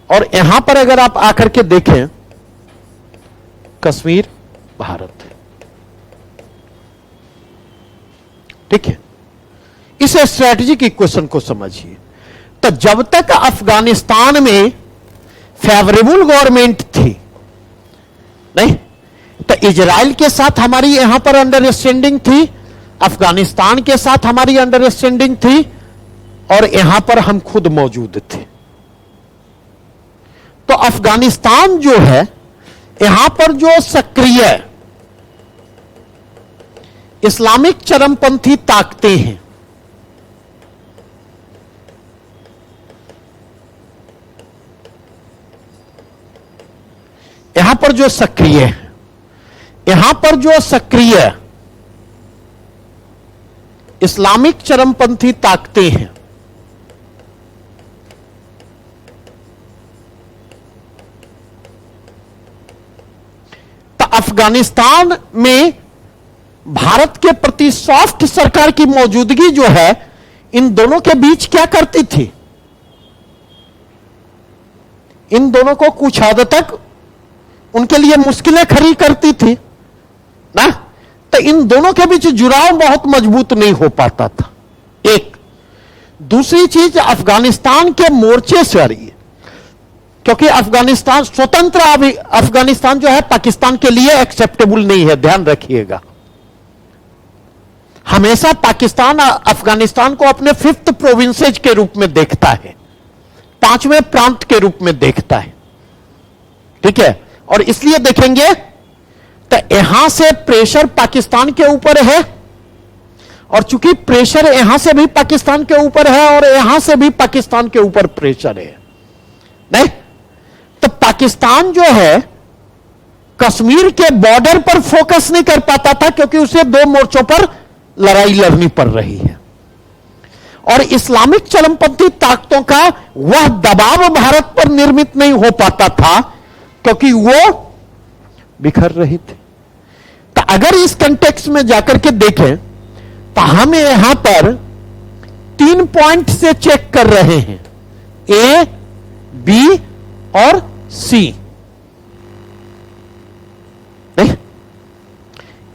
और यहां पर अगर आप आकर के देखें कश्मीर भारत है। ठीक है, इस स्ट्रैटेजिक इक्वेशन को समझिए। तो जब तक अफगानिस्तान में फेवरेबल गवर्नमेंट थी, नहीं, तो इजराइल के साथ हमारी यहां पर अंडरस्टैंडिंग थी, अफगानिस्तान के साथ हमारी अंडरस्टैंडिंग थी, और यहां पर हम खुद मौजूद थे। तो अफगानिस्तान जो है, यहां पर जो सक्रिय इस्लामिक चरमपंथी ताकतें हैं, यहां पर जो सक्रिय है, यहां पर जो सक्रिय इस्लामिक चरमपंथी ताकतें हैं, तो अफगानिस्तान में भारत के प्रति सॉफ्ट सरकार की मौजूदगी जो है, इन दोनों के बीच क्या करती थी, इन दोनों को कुछ हद तक उनके लिए मुश्किलें खड़ी करती थी ना। तो इन दोनों के बीच जुड़ाव बहुत मजबूत नहीं हो पाता था। एक दूसरी चीज, अफगानिस्तान के मोर्चे से आ रही है, क्योंकि अफगानिस्तान स्वतंत्र अफगानिस्तान जो है पाकिस्तान के लिए एक्सेप्टेबल नहीं है, ध्यान रखिएगा। हमेशा पाकिस्तान अफगानिस्तान को अपने 5th प्रोविंसेज के रूप में देखता है, 5वें प्रांत के रूप में देखता है। ठीक है, और इसलिए देखेंगे तो यहां से प्रेशर पाकिस्तान के ऊपर है, और चूंकि प्रेशर यहां से भी पाकिस्तान के ऊपर है और यहां से भी पाकिस्तान के ऊपर प्रेशर है, नहीं, तो पाकिस्तान जो है कश्मीर के बॉर्डर पर फोकस नहीं कर पाता था, क्योंकि उसे 2 मोर्चों पर लड़ाई लड़नी पड़ रही है। और इस्लामिक चरमपंथी ताकतों का वह दबाव भारत पर निर्मित नहीं हो पाता था, क्योंकि वो बिखर रही थी। तो अगर इस कंटेक्स्ट में जाकर के देखें तो हम यहां पर 3 पॉइंट से चेक कर रहे हैं, ए, बी और सी। नहीं,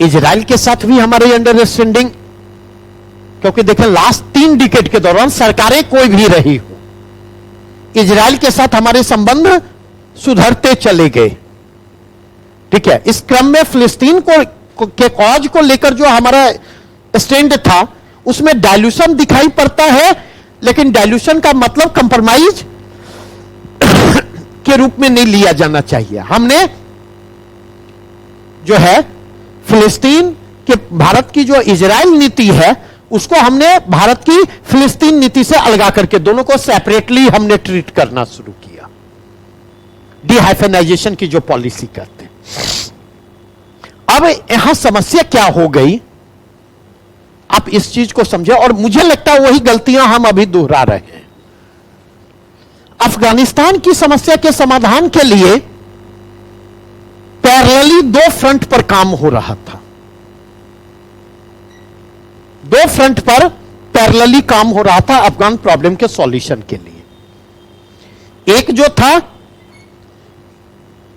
इजराइल के साथ भी हमारी अंडरस्टैंडिंग, क्योंकि देखें लास्ट 3 डिकेड के दौरान सरकारें कोई भी रही हो, इजराइल के साथ हमारे संबंध सुधरते चले गए। ठीक है, इस क्रम में फिलिस्तीन के कॉज को लेकर जो हमारा स्टैंड था उसमें डाइल्यूशन दिखाई पड़ता है, लेकिन डाइल्यूशन का मतलब कंप्रोमाइज के रूप में नहीं लिया जाना चाहिए। हमने जो है फिलिस्तीन के भारत की जो इजराइल नीति है उसको हमने भारत की फिलिस्तीन नीति से अलगा करके दोनों को सेपरेटली हमने ट्रीट करना शुरू किया, डिहाइफेनाइजेशन की जो पॉलिसी करते हैं। अब यहां समस्या क्या हो गई आप इस चीज को समझे, और मुझे लगता है वही गलतियां हम अभी दोहरा रहे हैं। अफगानिस्तान की समस्या के समाधान के लिए पैरेलली दो फ्रंट पर काम हो रहा था, दो फ्रंट पर पैरेलली काम हो रहा था अफगान प्रॉब्लम के सॉल्यूशन के लिए। एक जो था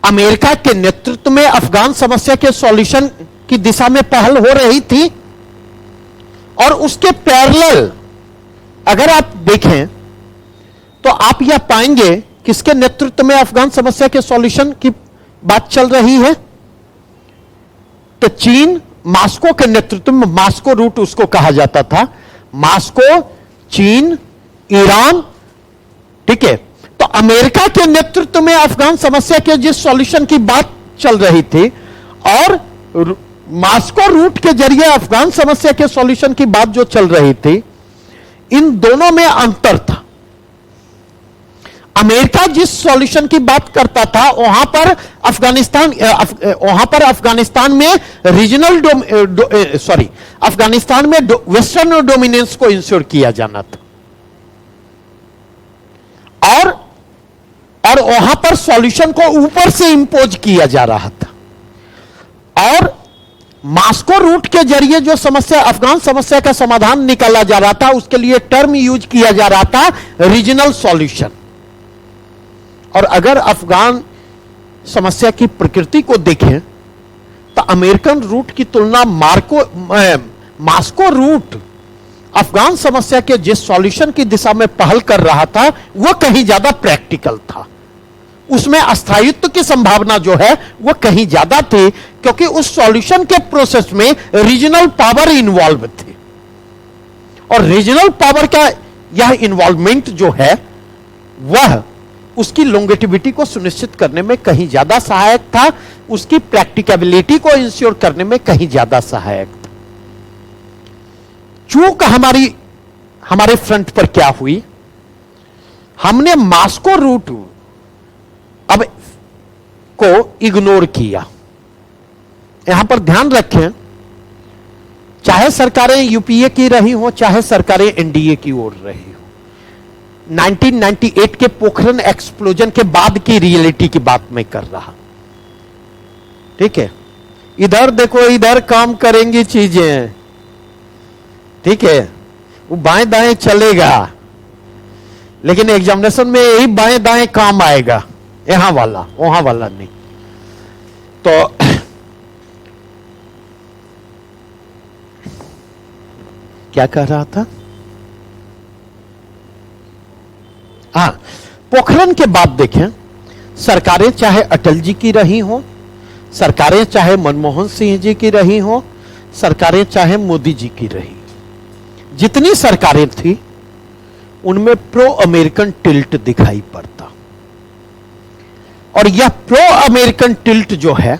अमेरिका के नेतृत्व में अफगान समस्या के सॉल्यूशन की दिशा में पहल हो रही थी, और उसके पैरेलल अगर आप देखें तो आप यह पाएंगे किसके नेतृत्व में अफगान समस्या के सॉल्यूशन की बात चल रही है, तो चीन, मास्को के नेतृत्व में, मास्को रूट उसको कहा जाता था, मास्को, चीन, ईरान, ठीक है। तो अमेरिका के नेतृत्व में अफगान समस्या के जिस सॉल्यूशन की बात चल रही थी, और मास्को रूट के जरिए अफगान समस्या के सॉल्यूशन की बात जो चल रही थी, इन दोनों में अंतर था। अमेरिका जिस सॉल्यूशन की बात करता था वहां पर अफगानिस्तान में रीजनल अफगानिस्तान में वेस्टर्न डोमिनेंस को इंश्योर किया जाना था, और वहां पर सॉल्यूशन को ऊपर से इंपोज किया जा रहा था। और मास्को रूट के जरिए जो समस्या, अफगान समस्या का समाधान निकाला जा रहा था, उसके लिए टर्म यूज किया जा रहा था रीजनल सॉल्यूशन। और अगर अफगान समस्या की प्रकृति को देखें तो अमेरिकन रूट की तुलना मास्को रूट अफगान समस्या के जिस सॉल्यूशन की दिशा में पहल कर रहा था वह कहीं ज्यादा प्रैक्टिकल था, उसमें अस्थायित्व की संभावना जो है वह कहीं ज्यादा थी, क्योंकि उस सॉल्यूशन के प्रोसेस में रीजनल पावर इन्वॉल्व थी, और रीजनल पावर का यह इन्वॉल्वमेंट जो है वह उसकी लॉन्गेटिविटी को सुनिश्चित करने में कहीं ज्यादा सहायक था, उसकी प्रैक्टिकेबिलिटी को इंश्योर करने में कहीं ज्यादा सहायक था। चूक हमारे फ्रंट पर क्या हुई, हमने मास्को रूट अब को इग्नोर किया। यहां पर ध्यान रखें, चाहे सरकारें यूपीए की रही हो, चाहे सरकारें एनडीए की ओर रही हो, 1998 के पोखरण एक्सप्लोजन के बाद की रियलिटी की बात मैं कर रहा, ठीक है। इधर देखो, इधर काम करेंगी चीजें, ठीक है, वो बाएं दाएं चलेगा, लेकिन एग्जामिनेशन में यही बाएं दाएं काम आएगा, यहां वाला वहां वाला नहीं। तो क्या कह रहा था, हाँ, पोखरण के बाद देखें, सरकारें चाहे अटल जी की रही हो, सरकारें चाहे मनमोहन सिंह जी की रही हो, सरकारें चाहे मोदी जी की रही, जितनी सरकारें थी उनमें प्रो अमेरिकन टिल्ट दिखाई पड़ता, और यह प्रो अमेरिकन टिल्ट जो है,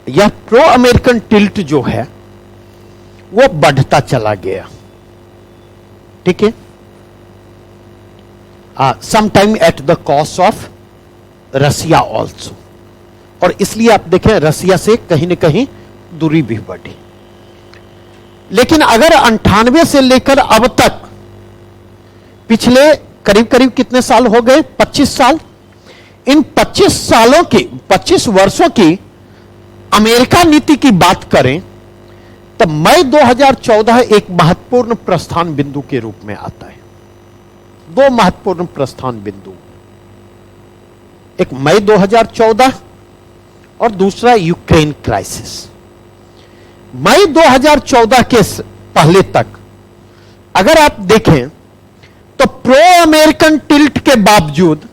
यह प्रो अमेरिकन टिल्ट जो है वो बढ़ता चला गया, ठीक है, sometime at the cost of Russia also. और इसलिए आप देखें रसिया से कहीं न कहीं दूरी भी बढ़ी। लेकिन अगर 98 से लेकर अब तक पिछले करीब करीब कितने साल हो गए, 25 साल, इन 25 वर्षों की अमेरिका नीति की बात करें तो मई 2014 एक महत्वपूर्ण प्रस्थान बिंदु के रूप में आता है। दो महत्वपूर्ण प्रस्थान बिंदु, एक मई 2014 और दूसरा यूक्रेन क्राइसिस। मई 2014 के पहले तक अगर आप देखें तो प्रो अमेरिकन टिल्ट के बावजूद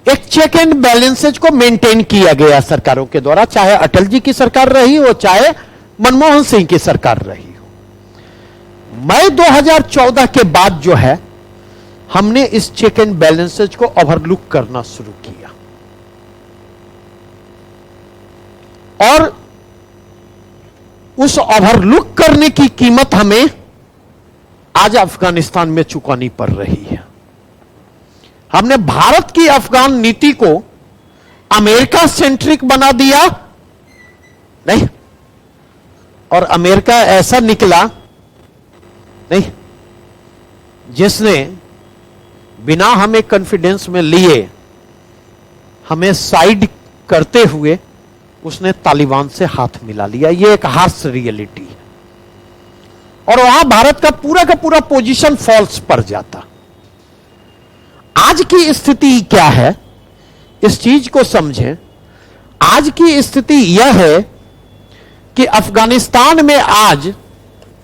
एक चेक एंड बैलेंसेज को मेंटेन किया गया सरकारों के द्वारा, चाहे अटल जी की सरकार रही हो, चाहे मनमोहन सिंह की सरकार रही हो। मई 2014 के बाद जो है हमने इस चेक एंड बैलेंसेज को ओवरलुक करना शुरू किया, और उस ओवरलुक करने की कीमत हमें आज अफगानिस्तान में चुकानी पड़ रही है। हमने भारत की अफगान नीति को अमेरिका सेंट्रिक बना दिया, नहीं, और अमेरिका ऐसा निकला नहीं जिसने बिना हमें कॉन्फिडेंस में लिए हमें साइड करते हुए उसने तालिबान से हाथ मिला लिया। यह एक हार्श रियलिटी है और वहां भारत का पूरा पोजीशन फॉल्स पड़ जाता। आज की स्थिति क्या है, इस चीज को समझें। आज की स्थिति यह है कि अफगानिस्तान में आज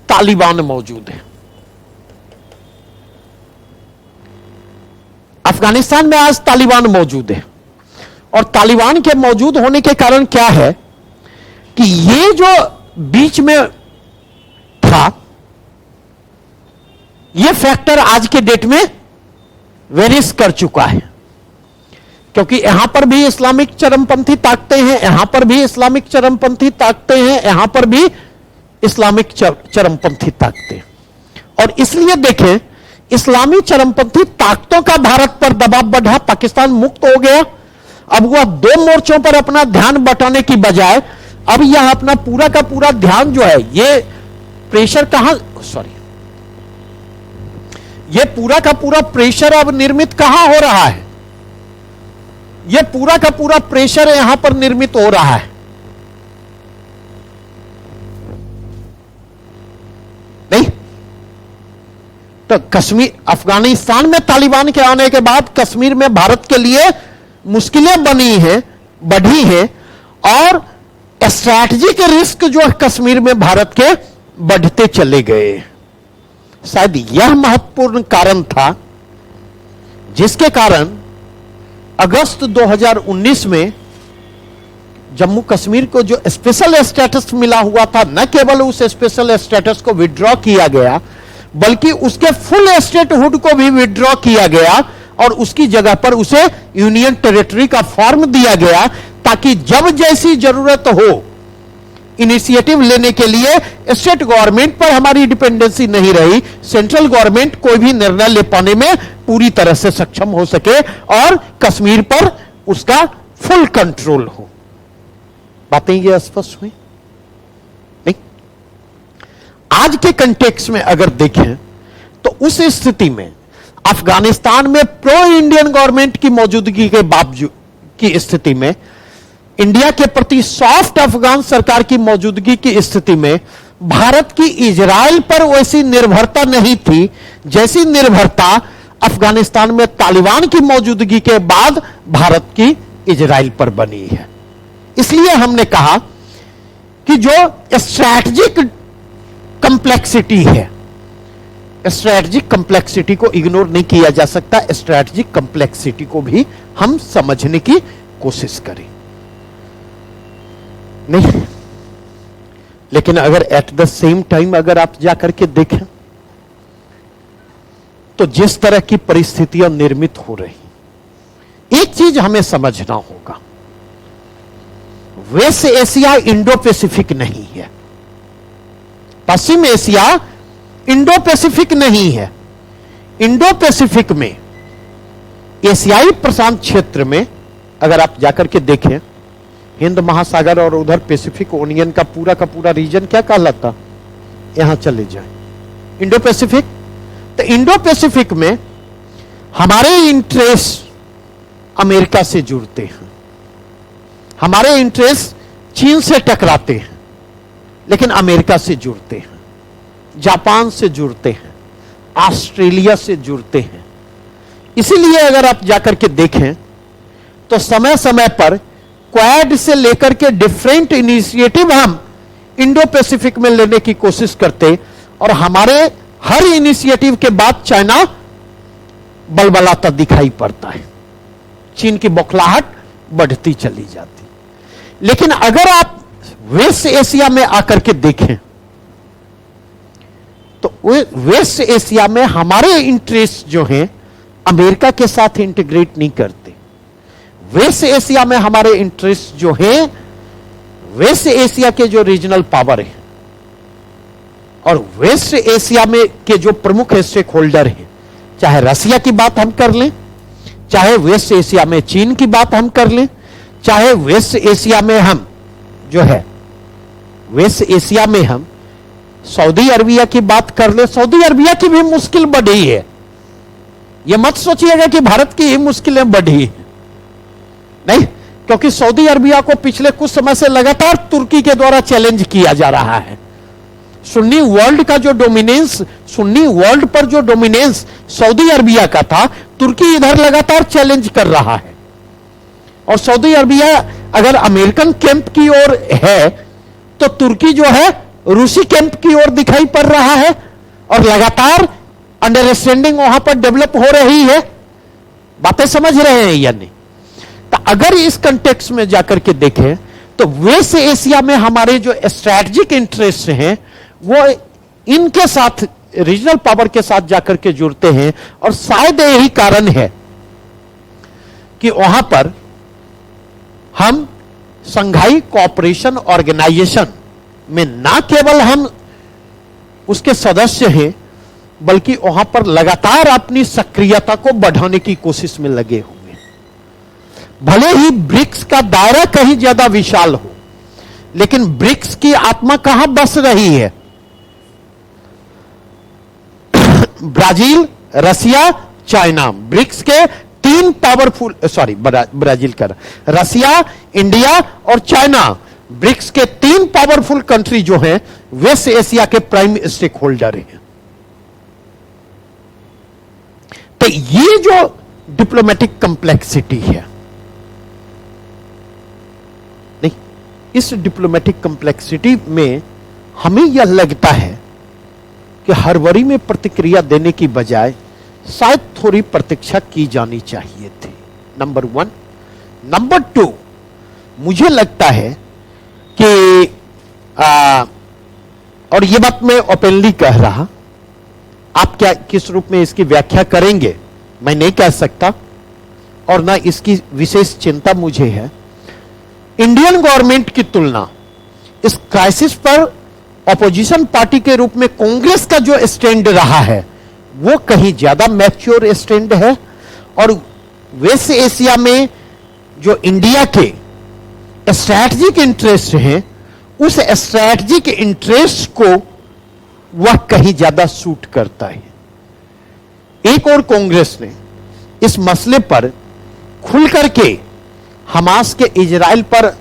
तालिबान मौजूद है। अफगानिस्तान में आज तालिबान मौजूद है और तालिबान के मौजूद होने के कारण क्या है कि ये जो बीच में था, ये फैक्टर आज के डेट में वेनिश कर चुका है, क्योंकि यहां पर भी इस्लामिक चरमपंथी ताकतें हैं, यहां पर भी इस्लामिक चरमपंथी ताकतें हैं, यहां पर भी इस्लामिक चरमपंथी ताकतें। और इसलिए देखें, इस्लामी चरमपंथी ताकतों का भारत पर दबाव बढ़ा, पाकिस्तान मुक्त हो गया। अब वह दो मोर्चों पर अपना ध्यान बटाने की बजाय अब यह अपना पूरा का पूरा ध्यान जो है, ये प्रेशर कहां, सॉरी, ये पूरा का पूरा प्रेशर अब निर्मित कहां हो रहा है? यह पूरा का पूरा प्रेशर यहां पर निर्मित हो रहा है। नहीं तो कश्मीर, अफगानिस्तान में तालिबान के आने के बाद कश्मीर में भारत के लिए मुश्किलें बनी हैं, बढ़ी हैं और स्ट्रैटेजिक रिस्क जो है कश्मीर में भारत के बढ़ते चले गए। शायद यह महत्वपूर्ण कारण था जिसके कारण अगस्त 2019 में जम्मू कश्मीर को जो स्पेशल स्टेटस मिला हुआ था, न केवल उस स्पेशल स्टेटस को विड्रॉ किया गया बल्कि उसके फुल स्टेटहुड को भी विड्रॉ किया गया और उसकी जगह पर उसे यूनियन टेरिटरी का फॉर्म दिया गया, ताकि जब जैसी जरूरत हो इनिशिएटिव लेने के लिए स्टेट गवर्नमेंट पर हमारी डिपेंडेंसी नहीं रही, सेंट्रल गवर्नमेंट कोई भी निर्णय ले पाने में पूरी तरह से सक्षम हो सके और कश्मीर पर उसका फुल कंट्रोल हो। बातें ये स्पष्ट हुई? नहीं, आज के कंटेक्स्ट में अगर देखें तो उस स्थिति में अफगानिस्तान में प्रो इंडियन गवर्नमेंट की मौजूदगी के बावजूद की स्थिति में, इंडिया के प्रति सॉफ्ट अफगान सरकार की मौजूदगी की स्थिति में भारत की इजराइल पर वैसी निर्भरता नहीं थी जैसी निर्भरता अफगानिस्तान में तालिबान की मौजूदगी के बाद भारत की इजराइल पर बनी है। इसलिए हमने कहा कि जो स्ट्रैटेजिक कंप्लेक्सिटी है, स्ट्रैटेजिक कंप्लेक्सिटी को इग्नोर नहीं किया जा सकता, स्ट्रैटेजिक कंप्लेक्सिटी को भी हम समझने की कोशिश करें। नहीं, लेकिन अगर एट द सेम टाइम अगर आप जाकर के देखें तो जिस तरह की परिस्थितियां निर्मित हो रही, एक चीज हमें समझना होगा, वेस्ट एशिया इंडो पैसिफिक नहीं है, पश्चिम एशिया इंडो पैसिफिक नहीं है। इंडो पैसिफिक में, एशियाई प्रशांत क्षेत्र में अगर आप जाकर के देखें, हिंद महासागर और उधर पैसिफिक ओनियन का पूरा रीजन क्या कहलाता, यहां चले जाएं, इंडो पैसिफिक। तो इंडो पैसिफिक में हमारे इंटरेस्ट अमेरिका से जुड़ते हैं, हमारे इंटरेस्ट चीन से टकराते हैं लेकिन अमेरिका से जुड़ते हैं, जापान से जुड़ते हैं, ऑस्ट्रेलिया से जुड़ते हैं। इसीलिए अगर आप जाकर के देखें तो समय समय पर क्वाड से लेकर के डिफरेंट इनिशिएटिव हम इंडो पैसिफिक में लेने की कोशिश करते और हमारे हर इनिशिएटिव के बाद चाइना बलबलाता दिखाई पड़ता है, चीन की बौखलाहट बढ़ती चली जाती। लेकिन अगर आप वेस्ट एशिया में आकर के देखें तो वेस्ट एशिया में हमारे इंटरेस्ट जो हैं अमेरिका के साथ इंटीग्रेट नहीं करते। वेस्ट एशिया में हमारे इंटरेस्ट जो हैं, वेस्ट एशिया के जो रीजनल पावर हैं और वेस्ट एशिया में के जो प्रमुख स्टेक होल्डर हैं, चाहे रसिया की बात हम कर लें, चाहे वेस्ट एशिया में चीन की बात हम कर लें, चाहे वेस्ट एशिया में हम जो है वेस्ट एशिया में हम सऊदी अरबिया की बात कर ले, सऊदी अरबिया की भी मुश्किल बढ़ी है। यह मत सोचिएगा कि भारत की ही मुश्किलें बढ़ी है, नहीं, क्योंकि सऊदी अरबिया को पिछले कुछ समय से लगातार तुर्की के द्वारा चैलेंज किया जा रहा है। सुन्नी वर्ल्ड पर जो डोमिनेंस सऊदी अरबिया का था, तुर्की इधर लगातार चैलेंज कर रहा है। और सऊदी अरबिया अगर अमेरिकन कैंप की ओर है तो तुर्की जो है रूसी कैंप की ओर दिखाई पड़ रहा है, और लगातार अंडरस्टैंडिंग वहां पर डेवलप हो रही है। बातें समझ रहे हैं या नहीं? तो अगर इस कंटेक्स्ट में जाकर के देखें तो वेस्ट एशिया में हमारे जो स्ट्रैटेजिक इंटरेस्ट हैं वो इनके साथ, रीजनल पावर के साथ जाकर के जुड़ते हैं। और शायद यही कारण है कि वहां पर हम संघाई कोऑपरेशन ऑर्गेनाइजेशन में ना केवल हम उसके सदस्य हैं, बल्कि वहां पर लगातार अपनी सक्रियता को बढ़ाने की कोशिश में लगे हुए। भले ही ब्रिक्स का दायरा कहीं ज्यादा विशाल हो, लेकिन ब्रिक्स की आत्मा कहां बस रही है? ब्राजील, रसिया, चाइना, ब्रिक्स के तीन पावरफुल, ब्राजील का, रसिया, इंडिया और चाइना, ब्रिक्स के तीन पावरफुल कंट्री जो हैं वेस्ट एशिया के प्राइम स्टेक होल्डर हैं। तो ये जो डिप्लोमेटिक कॉम्प्लेक्सिटी है, नहीं, इस डिप्लोमेटिक कॉम्प्लेक्सिटी में हमें यह लगता है कि हड़बड़ी में प्रतिक्रिया देने की बजाय शायद थोड़ी प्रतीक्षा की जानी चाहिए थी, नंबर 1। नंबर 2, मुझे लगता है कि और ये बात मैं ओपनली कह रहा, आप क्या किस रूप में इसकी व्याख्या करेंगे मैं नहीं कह सकता, और ना इसकी विशेष चिंता मुझे है। इंडियन गवर्नमेंट की तुलना इस क्राइसिस पर अपोजिशन पार्टी के रूप में कांग्रेस का जो स्टैंड रहा है वो कहीं ज्यादा मैच्योर स्टैंड है। और वेस्ट एशिया में जो इंडिया के स्ट्रैटेजिक इंटरेस्ट हैं, उस स्ट्रैटेजिक इंटरेस्ट को वह कहीं ज्यादा सूट करता है। एक और कांग्रेस ने इस मसले पर खुल करके हमास के इजराइल पर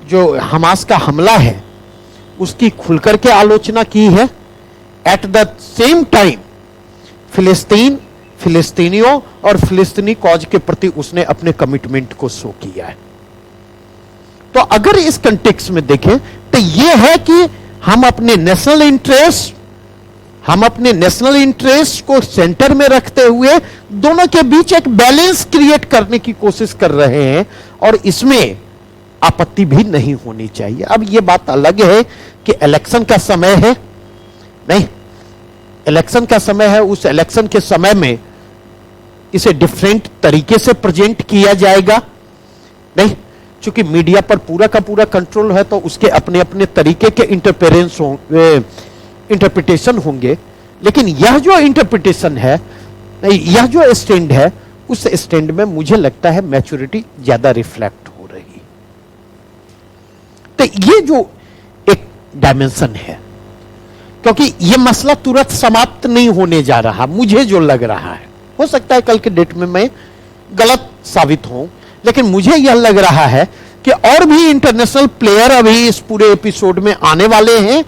जो हमास का हमला है उसकी खुलकर के आलोचना की है। एट द सेम टाइम फिलिस्तीनियों और फिलिस्तीनी कॉज के प्रति उसने अपने कमिटमेंट को शो किया है। तो अगर इस कंटेक्स्ट में देखें तो यह है कि हम अपने नेशनल इंटरेस्ट को सेंटर में रखते हुए दोनों के बीच एक बैलेंस क्रिएट करने की कोशिश कर रहे हैं, और इसमें आपत्ति भी नहीं होनी चाहिए। अब यह बात अलग है कि इलेक्शन का समय है, नहीं, इलेक्शन का समय है, उस इलेक्शन के समय में इसे डिफरेंट तरीके से प्रेजेंट किया जाएगा, नहीं, चूंकि मीडिया पर पूरा का पूरा कंट्रोल है तो उसके अपने अपने तरीके के इंटरप्रिटेशन होंगे। लेकिन यह जो इंटरप्रिटेशन है, यह जो स्टैंड है, उस स्टैंड में मुझे लगता है मैच्योरिटी ज्यादा रिफ्लेक्ट हो रही। तो ये जो एक डायमेंशन है, क्योंकि यह मसला तुरंत समाप्त नहीं होने जा रहा, मुझे जो लग रहा है, हो सकता है कल के डेट में मैं गलत साबित हूं, लेकिन मुझे यह लग रहा है कि और भी इंटरनेशनल प्लेयर अभी इस पूरे एपिसोड में आने वाले हैं,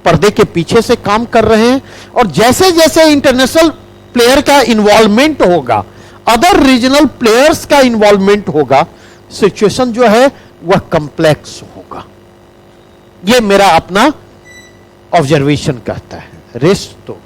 पर्दे के पीछे से काम कर रहे हैं, और जैसे जैसे इंटरनेशनल प्लेयर का इन्वॉल्वमेंट होगा, अदर रीजनल प्लेयर्स का इन्वॉल्वमेंट होगा, सिचुएशन जो है वह कॉम्प्लेक्स होगा। यह मेरा अपना ऑब्जर्वेशन कहता है। रेस्ट तो